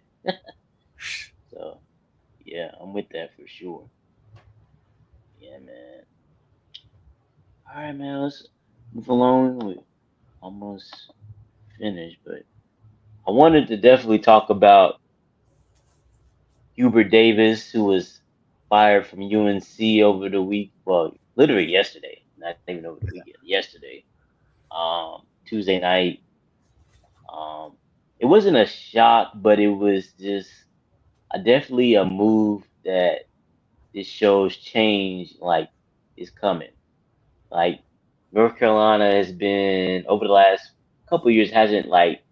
So yeah, I'm with that for sure. Yeah, man. All right, man. Let's move along. We almost finished, but I wanted to definitely talk about Hubert Davis, who was fired from UNC over the week. Well, literally yesterday, not even over the weekend. Yesterday, Tuesday night. Um, it wasn't a shock, but it was just definitely a move that it shows change like is coming. Like North Carolina has been over the last couple of years hasn't like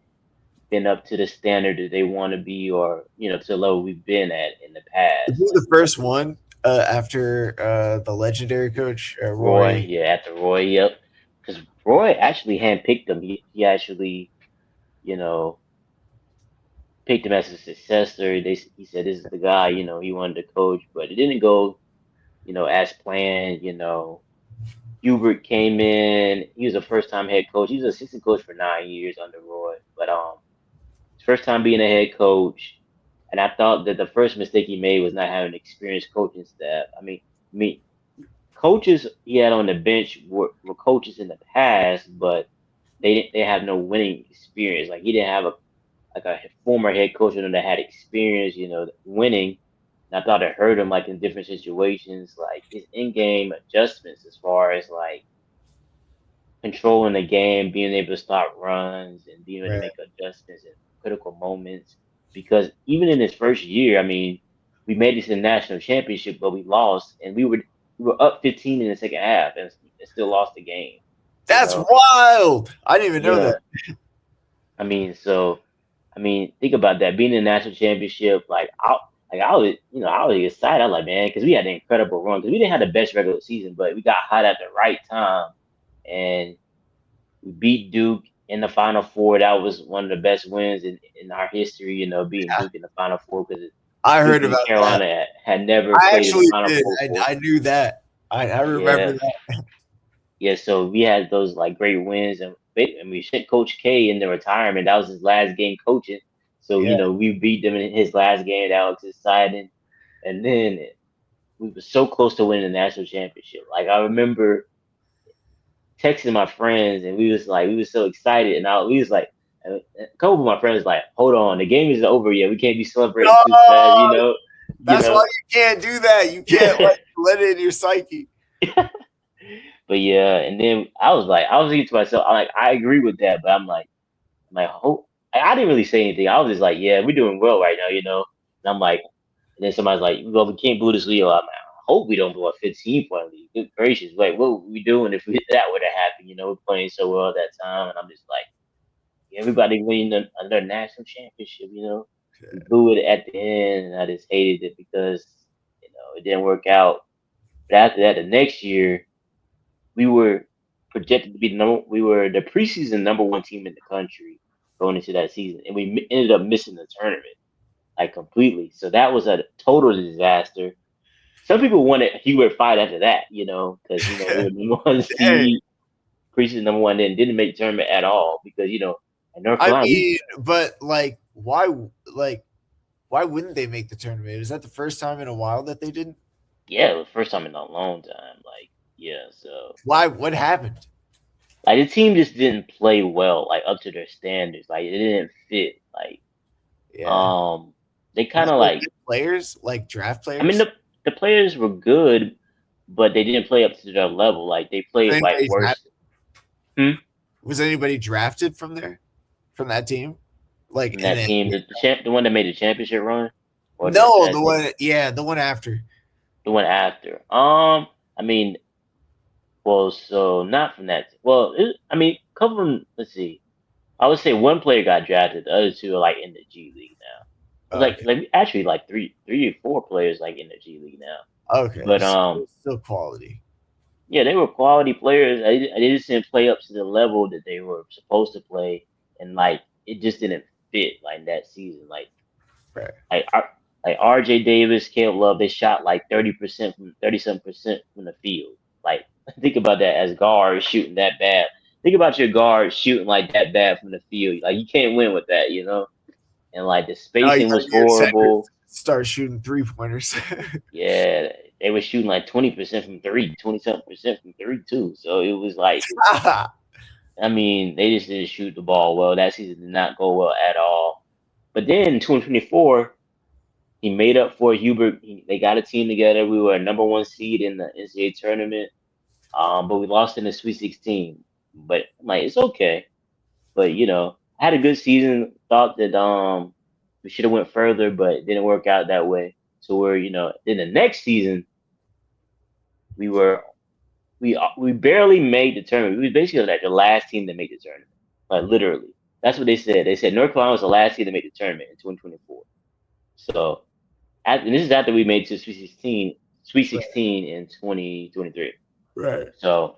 been up to the standard that they want to be, or to the level we've been at in the This past. is Like the first one after the legendary coach Roy, Roy. yeah, after Roy, yep, because Roy actually handpicked him. He actually you know picked him as a successor. He said this is the guy he wanted to coach, but it didn't go as planned. Hubert came in. He was a first time head coach. He was assistant coach for 9 years under Roy, but his first time being a head coach. And I thought that the first mistake he made was not having an experienced coaching staff. I mean, coaches he had on the bench were coaches in the past, but they have no winning experience. Like he didn't have a former head coach that had experience, winning. And I thought it hurt him like in different situations, like his in-game adjustments as far as like controlling the game, being able to stop runs and being able to Right. make adjustments in critical moments. Because even in his first year, I mean, we made it to the national championship, but we lost, and we were up 15 in the second half, and still lost the game. You That's know, wild. I didn't even know yeah. that. So think about that. Being in the national championship, I was excited. I was like, man, because we had an incredible run. Because we didn't have the best regular season, but we got hot at the right time, and we beat Duke in the Final Four. That was one of the best wins in our history. Beating Duke in the Final Four because I Duke heard and about that. Carolina had never I played in the actually Final did. Four before. I knew that. I remember Yeah, that. yeah. So we had those like great wins, and we sent Coach K in the retirement. That was his last game coaching. So Yeah. we beat them in his last game. That was exciting. And then we were so close to winning the national championship. Like I remember texting my friends, and we was so excited, and we was like, a couple of my friends was like, hold on, the game isn't over yet. We can't be celebrating too fast, No, you that's why know. you can't do that. You can't let it in your psyche. But yeah, and then I was thinking to myself, I agree with that, but I'm like, I didn't really say anything. I was just like, yeah, we're doing well right now. And I'm like, And then somebody's like, "Well, we can't blow this lead." I'm like, I hope we don't blow a 15-point lead. Good gracious, like what would we doing if that would have happened? We're playing so well at that time, and I'm just like, everybody winning another national championship. We blew it at the end, and I just hated it because it didn't work out. But after that, the next year we were projected to be we were the preseason #1 team in the country going into that season, and we ended up missing the tournament like completely. So that was a total disaster. Some people wanted Hubert fired after that, because we were #1 Hey, seed, preseason #1, then didn't make the tournament at all because at North I Carolina, mean, but like, why wouldn't they make the tournament? Is that the first time in a while that they didn't? yeah, it was the first time in a long time. Like, yeah, so Why? What happened? like the team just didn't play well, like up to their standards. Like it didn't fit. Like, Yeah, they were kind of they like, good players, like draft I mean, players? the players were good, but they didn't play up to their level. Like they Was played like anybody, worse. Hmm? was anybody drafted from there, from that team? Like, From and that then team, the one that made the championship run, or no, that the one after. the one after. I mean, well, so not from that. Well, I mean, a couple of them. Let's see. I would say one player got drafted. The other two are like in the G League now. It's Oh, okay, like actually like three or four players like in the G League now. okay, But still quality. yeah, they were quality players. They just didn't play up to the level that they were supposed to play, and like it just didn't fit like that season. Right. Like R- like RJ Davis, Caleb Love, they shot like 30% from 37% from the field. Like think about that as guards shooting that bad. Think about your guards shooting like that bad from the field. Like you can't win with that. And like the Now you spacing gotta was get centers horrible. to start shooting 3-pointers. Yeah, they were shooting like 20% from three, 20-something% from three too. So it was like, I mean, they just didn't shoot the ball well. That season did not go well at all. But then in 2024, he made up for Hubert. They got a team together. We were a #1 seed in the NCAA tournament, but we lost in the Sweet 16. But like, it's okay. But I had a good season. Thought that we should have went further, but it didn't work out that way. So we're then the next season we were we barely made the tournament. We was basically like the last team to make the tournament, like literally. That's what they said. They said North Carolina was the last team to make the tournament in 2024. So and this is after we made to Sweet Right. 16 in 2023. Right. So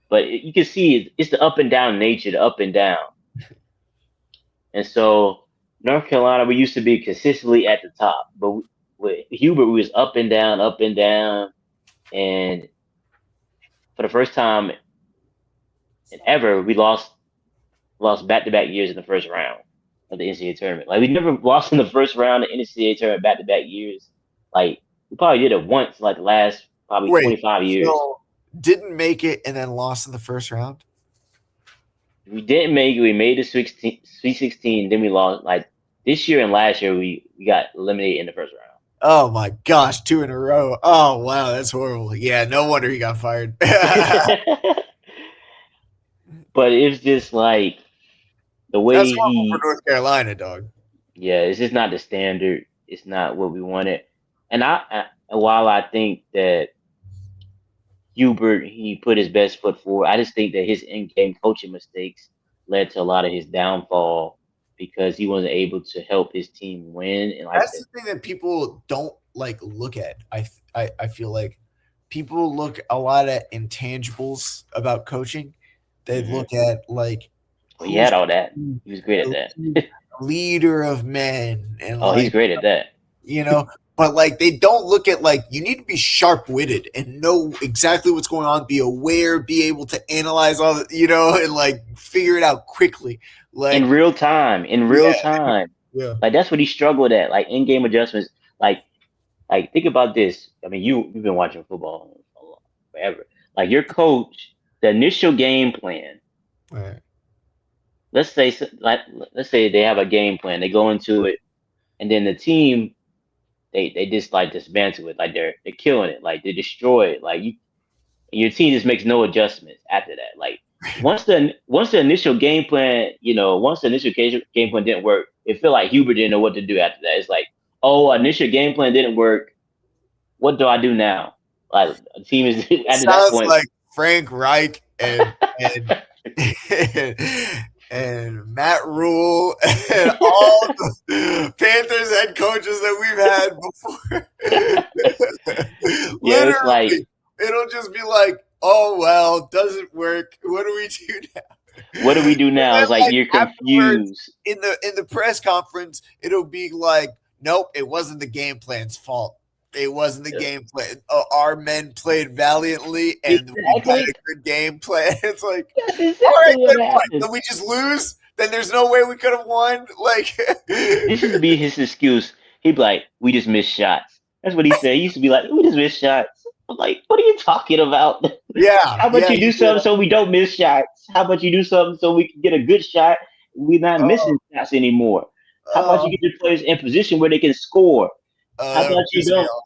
but you can see it's the up and down nature, the up and down. And so North Carolina, we used to be consistently at the top, but with Hubert, we was up and down, and for the first time in ever, we lost back to back years in the first round of the NCAA tournament. Like we never lost in the first round of the NCAA tournament back to back years. Like we probably did it once, like the last probably Wait, 25 years. so didn't make it and then lost in the first round? We didn't make it. We made the Sweet 16, then we lost. Like this year and last year, we got eliminated in the first round. Oh my gosh, 2 in a row. Oh wow, that's horrible. Yeah, no wonder he got fired. But it's just like the That's way horrible for North Carolina, dog. yeah, it's just not the standard. It's not what we wanted. And while I think that Hubert, he put his best foot forward, I just think that his in-game coaching mistakes led to a lot of his downfall because he wasn't able to help his team win. And like That's the thing that people don't like look at. I feel like people look a lot at intangibles about coaching. They look at like well, he who's had all that. He was great at the that. leader of men and Oh, he's like great at that. you know, but like they don't look at like you need to be sharp witted and know exactly what's going on, be aware, be able to analyze all the, and like figure it out quickly. In Like real time. In real yeah, time. yeah, Like that's what he struggled at. Like in-game adjustments. Like think about this. I mean, you've been watching football forever. Like your coach, the initial game plan. right. Let's say let's say they have a game plan. They go into it, and then the team they just like dismantle it. Like they're killing it. Like they destroy it. Like your team just makes no adjustments after that. Like once the initial game plan, once the initial game plan didn't work, it felt like Hubert didn't know what to do after that. It's like, oh, initial game plan didn't work. What do I do now? Like the team is at that Sounds point. like Frank Reich and and Matt Rule and all the Panthers head coaches that we've had before. Yeah, it's like, Literally, it'll just be like, "Oh well, doesn't work. What do we do now?" what do we do And now? then It's like like you're afterwards confused. in the press conference, it'll be like, "Nope, it wasn't the game plan's fault. It wasn't the Yeah. game plan. Our men played valiantly, and we had Exactly. a good game plan." It's like, That's all right, exactly what then what? happened. Then we just lose? Then there's no way we could have won? Like, This used to be his excuse. He'd be like, "We just missed shots." That's what he said. He used to be like, "We just missed shots." I'm like, "What are you talking about? yeah, How about yeah, you he do did. something so we don't miss shots? How about you do something so we can get a good shot? We're not Oh, missing shots anymore. How about oh, you get the players in position where they can score? How that about would you piss me don't? off.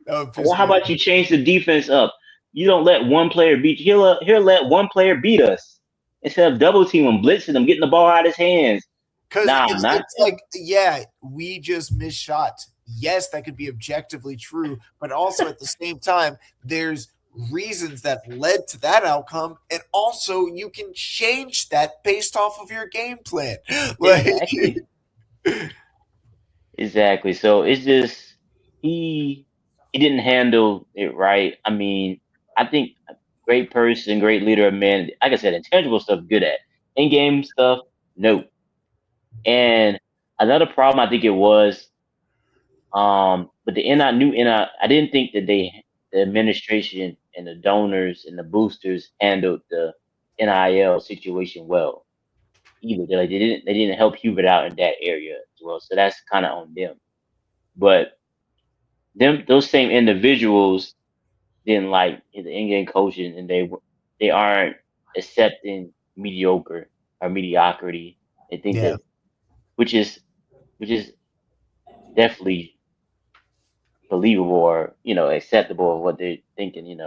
That would Well, piss how me about off. you change the defense up? You don't let one player beat you. He'll let one player beat us instead of double team him, blitzing him, getting the ball out of his hands. Because Nah, not it's like, yeah, we just missed shots. Yes, that could be objectively true, but also at the same time, there's reasons that led to that outcome, and also you can change that based off of your game plan. Like, exactly. Exactly. So it's just he he didn't handle it right. I mean, I think a great person, great leader of men. Like I said, intangible stuff good at. In game stuff, no. And another problem I think it was, but the NI new NI, I didn't think that the administration and the donors and the boosters handled the NIL situation well either. They didn't help Hubert out in that area as well. So that's kind of on them. But those same individuals didn't like the in-game coaching, and they aren't accepting mediocre or mediocrity. They think yeah, that which is which is definitely believable or acceptable of what they're thinking.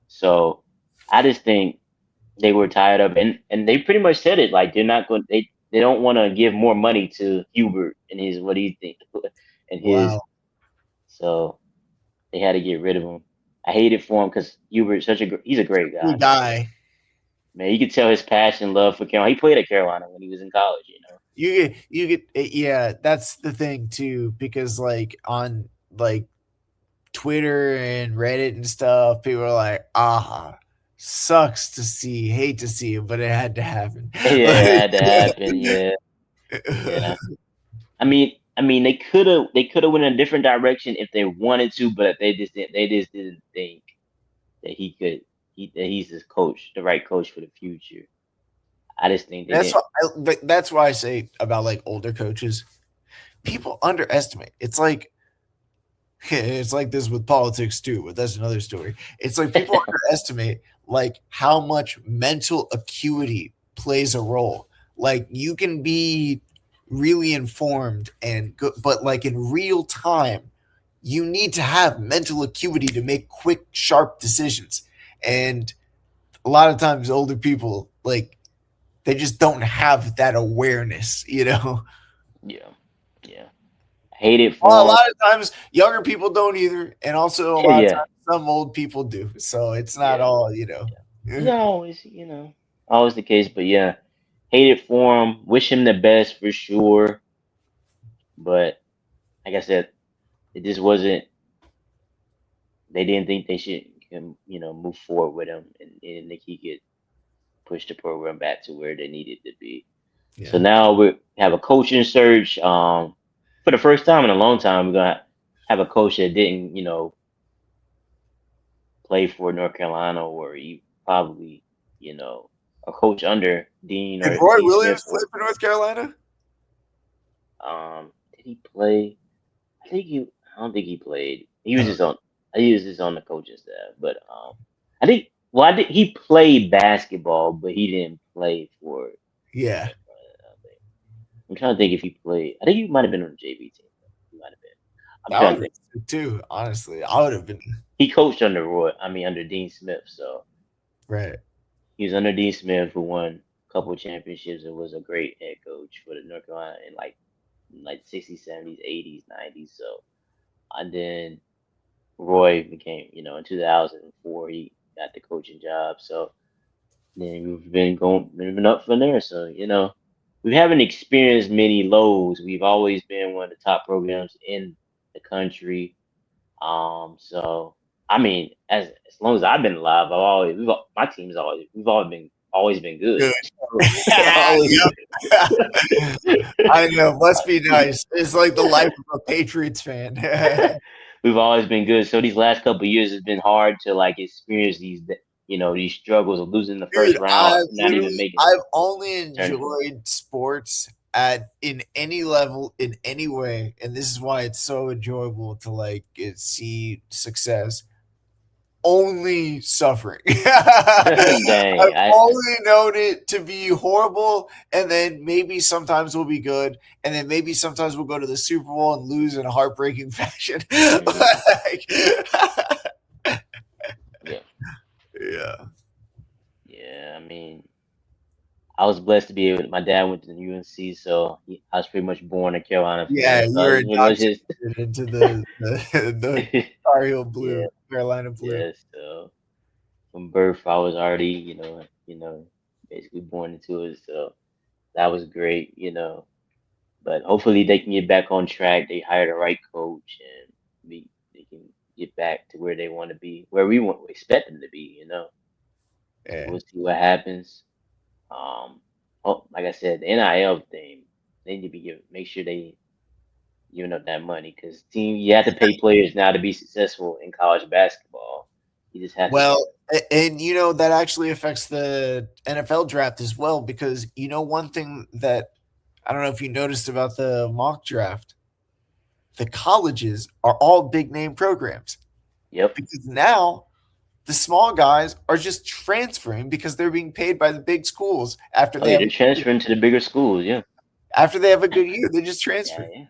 So I just think they were tired of, and they pretty much said it like they're not going. They don't want to give more money to Hubert and his what he think and his. wow, So they had to get rid of him. I hate it for him because Hubert's he's a great good guy. guy. Man, you could tell his passion, love for Carolina. He played at Carolina when he was in college. Yeah, that's the thing too, because like on like Twitter and Reddit and stuff, people are like, "Ah, sucks to see, hate to see it, but it had to happen." Yeah, it had to happen. Yeah, yeah. Like, I mean, they could have went in a different direction if they wanted to, but they just didn't think that he could. That he's the coach, the right coach for the future. I just think they didn't. that's why I say about like older coaches, people underestimate. It's like it's like this with politics too, but that's another story. It's like people underestimate like how much mental acuity plays a role. Like you can be really informed and good, but like in real time, you need to have mental acuity to make quick, sharp decisions. And a lot of times, older people like they just don't have that awareness. Yeah, yeah. I hate it Well, a for him. lot of times younger people don't either, and also a Yeah, lot of yeah, times some old people do. So it's not yeah. all. It's not always the case, but yeah, hate it for him. Wish him the best for sure. But like I said, it just wasn't. They didn't think they should, move forward with him, and think he could push the program back to where they needed to be. So Yeah. now we have a coaching search. For the first time in a long time, we're gonna have a coach that didn't, play for North Carolina, or he probably, a coach under Dean Did or Roy Dean Smith, Williams play or for North Carolina? did he play? I think he. I don't think he played. He was Oh, just on. He was just on the coaching staff. But I think. Well, I think he played basketball, but he didn't play for. yeah. North Carolina, I think. I'm trying to think if he played. I think he might have been on the JV team. He might have been. I'm That trying would to have think. been sick too, honestly. I would have been He coached under Roy. I mean, under Dean Smith. So right. he was under Dean Smith, who won a couple of championships and was a great head coach for the North Carolina. And like like 60s, 70s, 80s, 90s. So and then Roy became, in 2004 he got the coaching job. So then we've been going moving up from there. So we haven't experienced many lows. We've always been one of the top programs in the country. So I mean, as long as I've been alive, my team's always been good. Good. So, Yeah, always. yep. I know. Must be nice. It's like the life of a Patriots fan. We've always been good. So these last couple of years has been hard to like experience these struggles of losing the first Dude, round, not even making the I've only tournament. enjoyed sports at in any level in any way, and this is why it's so enjoyable to see success. Only suffering. I've Dang, only known it to be horrible, and then maybe sometimes we'll be good, and then maybe sometimes we'll go to the Super Bowl and lose in a heartbreaking fashion. mhm. Like, Yeah, yeah. yeah. I mean, I was blessed to be able. My dad went to the UNC, so I was pretty much born a Carolina fan. Yeah, So I you're was pretty much indoctrinated just into the Tar Heel yeah, Blue, Carolina Blue. yeah. So from birth, I was already, basically born into it. So that was great. But hopefully they can get back on track. They hire the right coach, and they can get back to where they want to be, where we expect them to be. So Yeah. we'll see what happens. Um, like I said, the NIL thing, they need to make sure they giving up that money because you have to pay players now to be successful in college basketball. You just have to do Well, and that actually affects the NFL draft as well because one thing that I don't know if you noticed about the mock draft, the colleges are all big name programs it. Yep. because now the small guys are just transferring because they're being paid by the big schools Oh yeah, they're transferring to the bigger schools. Yeah. after they have a good year, they just Yeah. transfer. Yeah.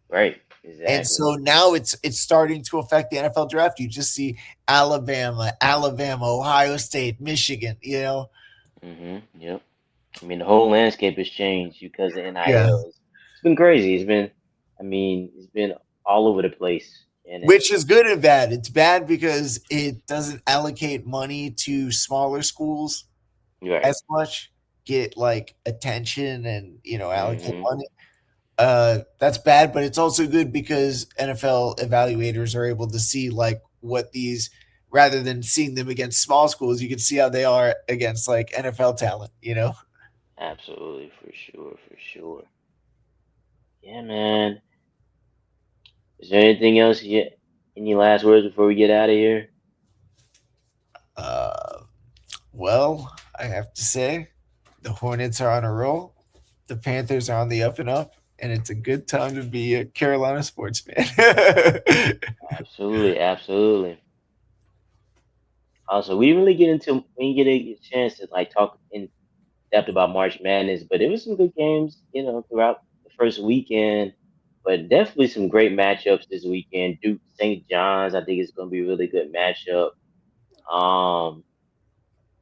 Right. And Exactly. so now it's starting to affect the NFL draft. You just see Alabama, Ohio State, Michigan, Yep. I mean, the whole landscape has changed because of Yeah. NIL. It's been crazy. It's been all over the place, and Which is good and bad. It's bad because it doesn't allocate money to smaller schools you're right. as much, get like attention and allocate hmm money. That's bad, but it's also good because NFL evaluators are able to see like what these rather than seeing them against small schools, you can see how they are against like NFL talent. Absolutely, for sure, for sure. Yeah, man. Is there anything else yet? Any last words before we get out of here? Uh, well, I have to say the Hornets are on a roll. The Panthers are on the up and up, and it's a good time to be a Carolina sports fan. Absolutely, absolutely. Also, we really get into when you get a chance to like talk in depth about March Madness, but it was some good games, throughout the first weekend. But definitely some great matchups this weekend. Duke St. John's, I think it's going to be a really good matchup. Um,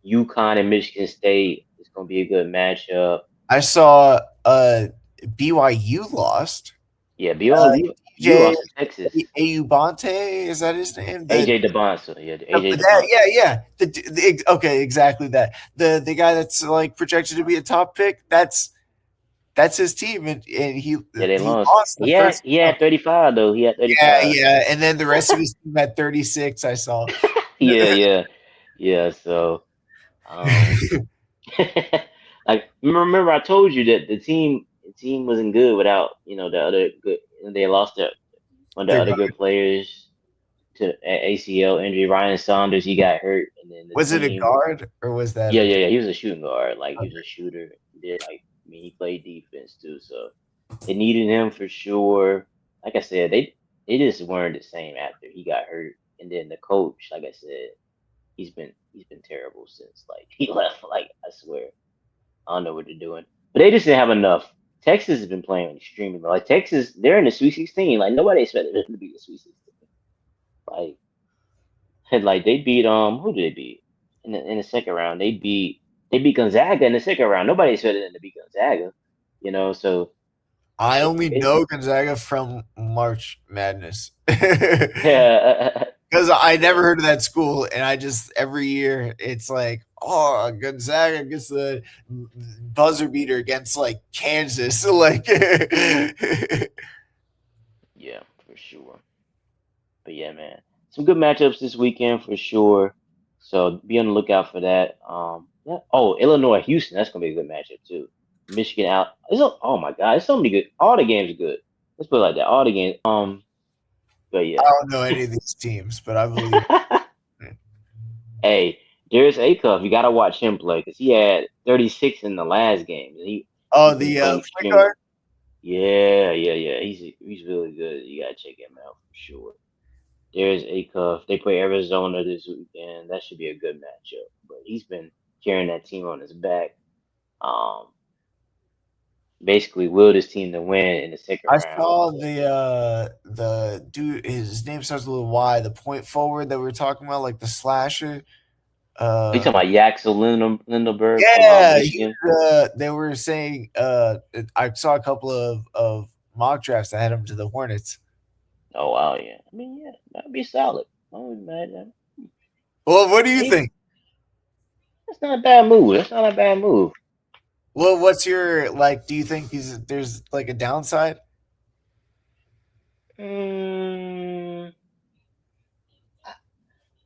UConn and Michigan State is going to be a good matchup. I saw BYU lost. Yeah, Uh, BYU DJ lost to Texas. Ayubante, is that his name? AJ DeBonsa, yeah, AJ That, DeBonsa. yeah. Okay, exactly that. The guy that's like projected to be a top pick. That's his team, and Yeah, they he lost. lost the first He round. had 35 though. He had Yeah, 35. yeah, and then the rest of his team had 36. I saw. Yeah, yeah, yeah. So, um, like remember I told you that the team wasn't good without the other good. They lost one of the The other guy, good players to ACL injury. Ryan Saunders, he got hurt, and then the was it a team. guard or was that Yeah, a? yeah, yeah. He was a shooting guard. Like he was a shooter. He did he played defense too. So they needed him for sure. Like I said, they just weren't the same after he got hurt. And then the coach, like I said, he's been terrible since like he left. Like I swear, I don't know what they're doing. But they just didn't have enough. Texas has been playing extremely well. Like Texas, they're in the Sweet 16. Like nobody expected them to be the Sweet 16. Like and like they beat who did they beat in the second round? They beat Gonzaga in the second round. Nobody expected them to beat Gonzaga. So I only It, know Gonzaga from March Madness. yeah, Because I yeah, never heard of that school, and I just every year it's like, oh, Gonzaga gets the buzzer beater against like Kansas, like yeah, for sure. But yeah, man, some good matchups this weekend for sure. So be on the lookout for that. Yeah. Oh, Illinois, Houston, that's gonna be a good matchup too. Michigan out. Oh my God, it's so many good. All the games are good. Let's put it like that. All the games. But I yeah. don't know any of these teams, but I believe. Hey, Darius Acuff, you gotta watch him play because he had 36 in the last game. And Oh, he's been the playing point extremely. guard. Yeah, yeah, yeah. He's really good. You gotta check him out for sure. There's Acuff. They play Arizona this weekend. That should be a good matchup. But he's been carrying that team on his back. Um, basically willed his team to win in the second I round. saw So, the dude. His name starts with a Y. The point forward that we were talking about, like the slasher. are you talking about Yaxel Lindelberg from Yeah, Michigan? they were saying. I saw a couple of mock drafts that had him to the Hornets. Oh wow, yeah. I mean, yeah, that'd be solid. I wouldn't be mad at that. Well, what do you He, think? that's not a bad move. That's not a bad move. Well, what's your like? Do you think there's like a downside? Mm,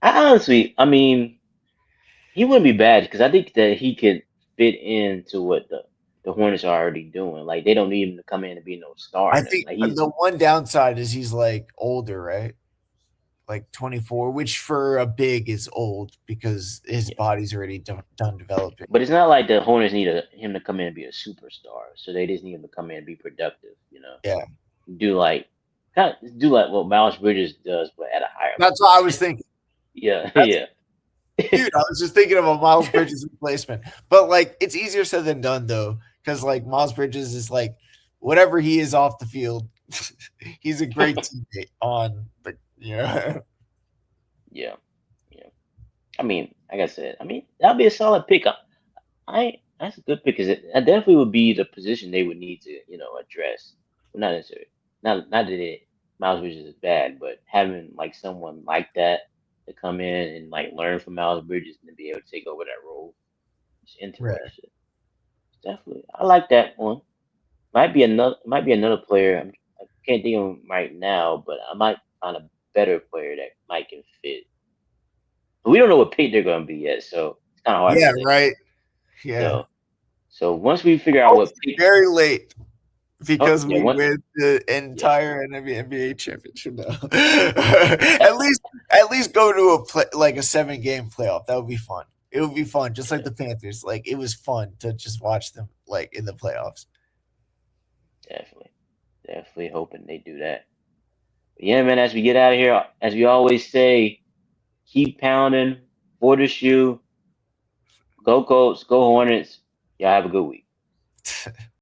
I mean, he wouldn't be bad because I think that he could fit into what the Hornets are already doing. Like they don't need him to come in and be no star. I And think like he's the one downside is he's like older, right? Like 24, which for a big is old because his yeah. body's already done developing. But it's not like the Hornets need him to come in and be a superstar. So they just need him to come in and be productive. Yeah, Do like do like what Miles Bridges does, but at a higher that's level. what I was thinking. Yeah, That's yeah, dude. I was just thinking of a Miles Bridges replacement, but like it's easier said than done though, because like Miles Bridges is like whatever he is off the field, he's a great teammate on the yeah, yeah. I mean, like I said, that'd be a solid pick. That's a good pick because that definitely would be the position they would need to address. Well, not necessarily, not that Miles Bridges is bad, but having like someone like that to come in and like learn from Miles Bridges and to be able to take over that role, it's right. interesting. Definitely, I like that one. Might be another player. I can't think of him right now, but I might find a better player that might can fit. But we don't know what pick they're going to be yet, so it's kind of hard to Yeah, say. right. Yeah. So, so once we figure out what Hopefully pick, very late oh because yeah, we one, win the yeah, entire NBA championship now. at least go to a like a 7 game playoff. That would be fun. It would be fun, just like yeah, the Panthers. Like it was fun to just watch them like in the playoffs. definitely, definitely hoping they do that. But yeah, man. As we get out of here, as we always say, keep pounding for the shoe. Go Colts, go Hornets. Y'all have a good week.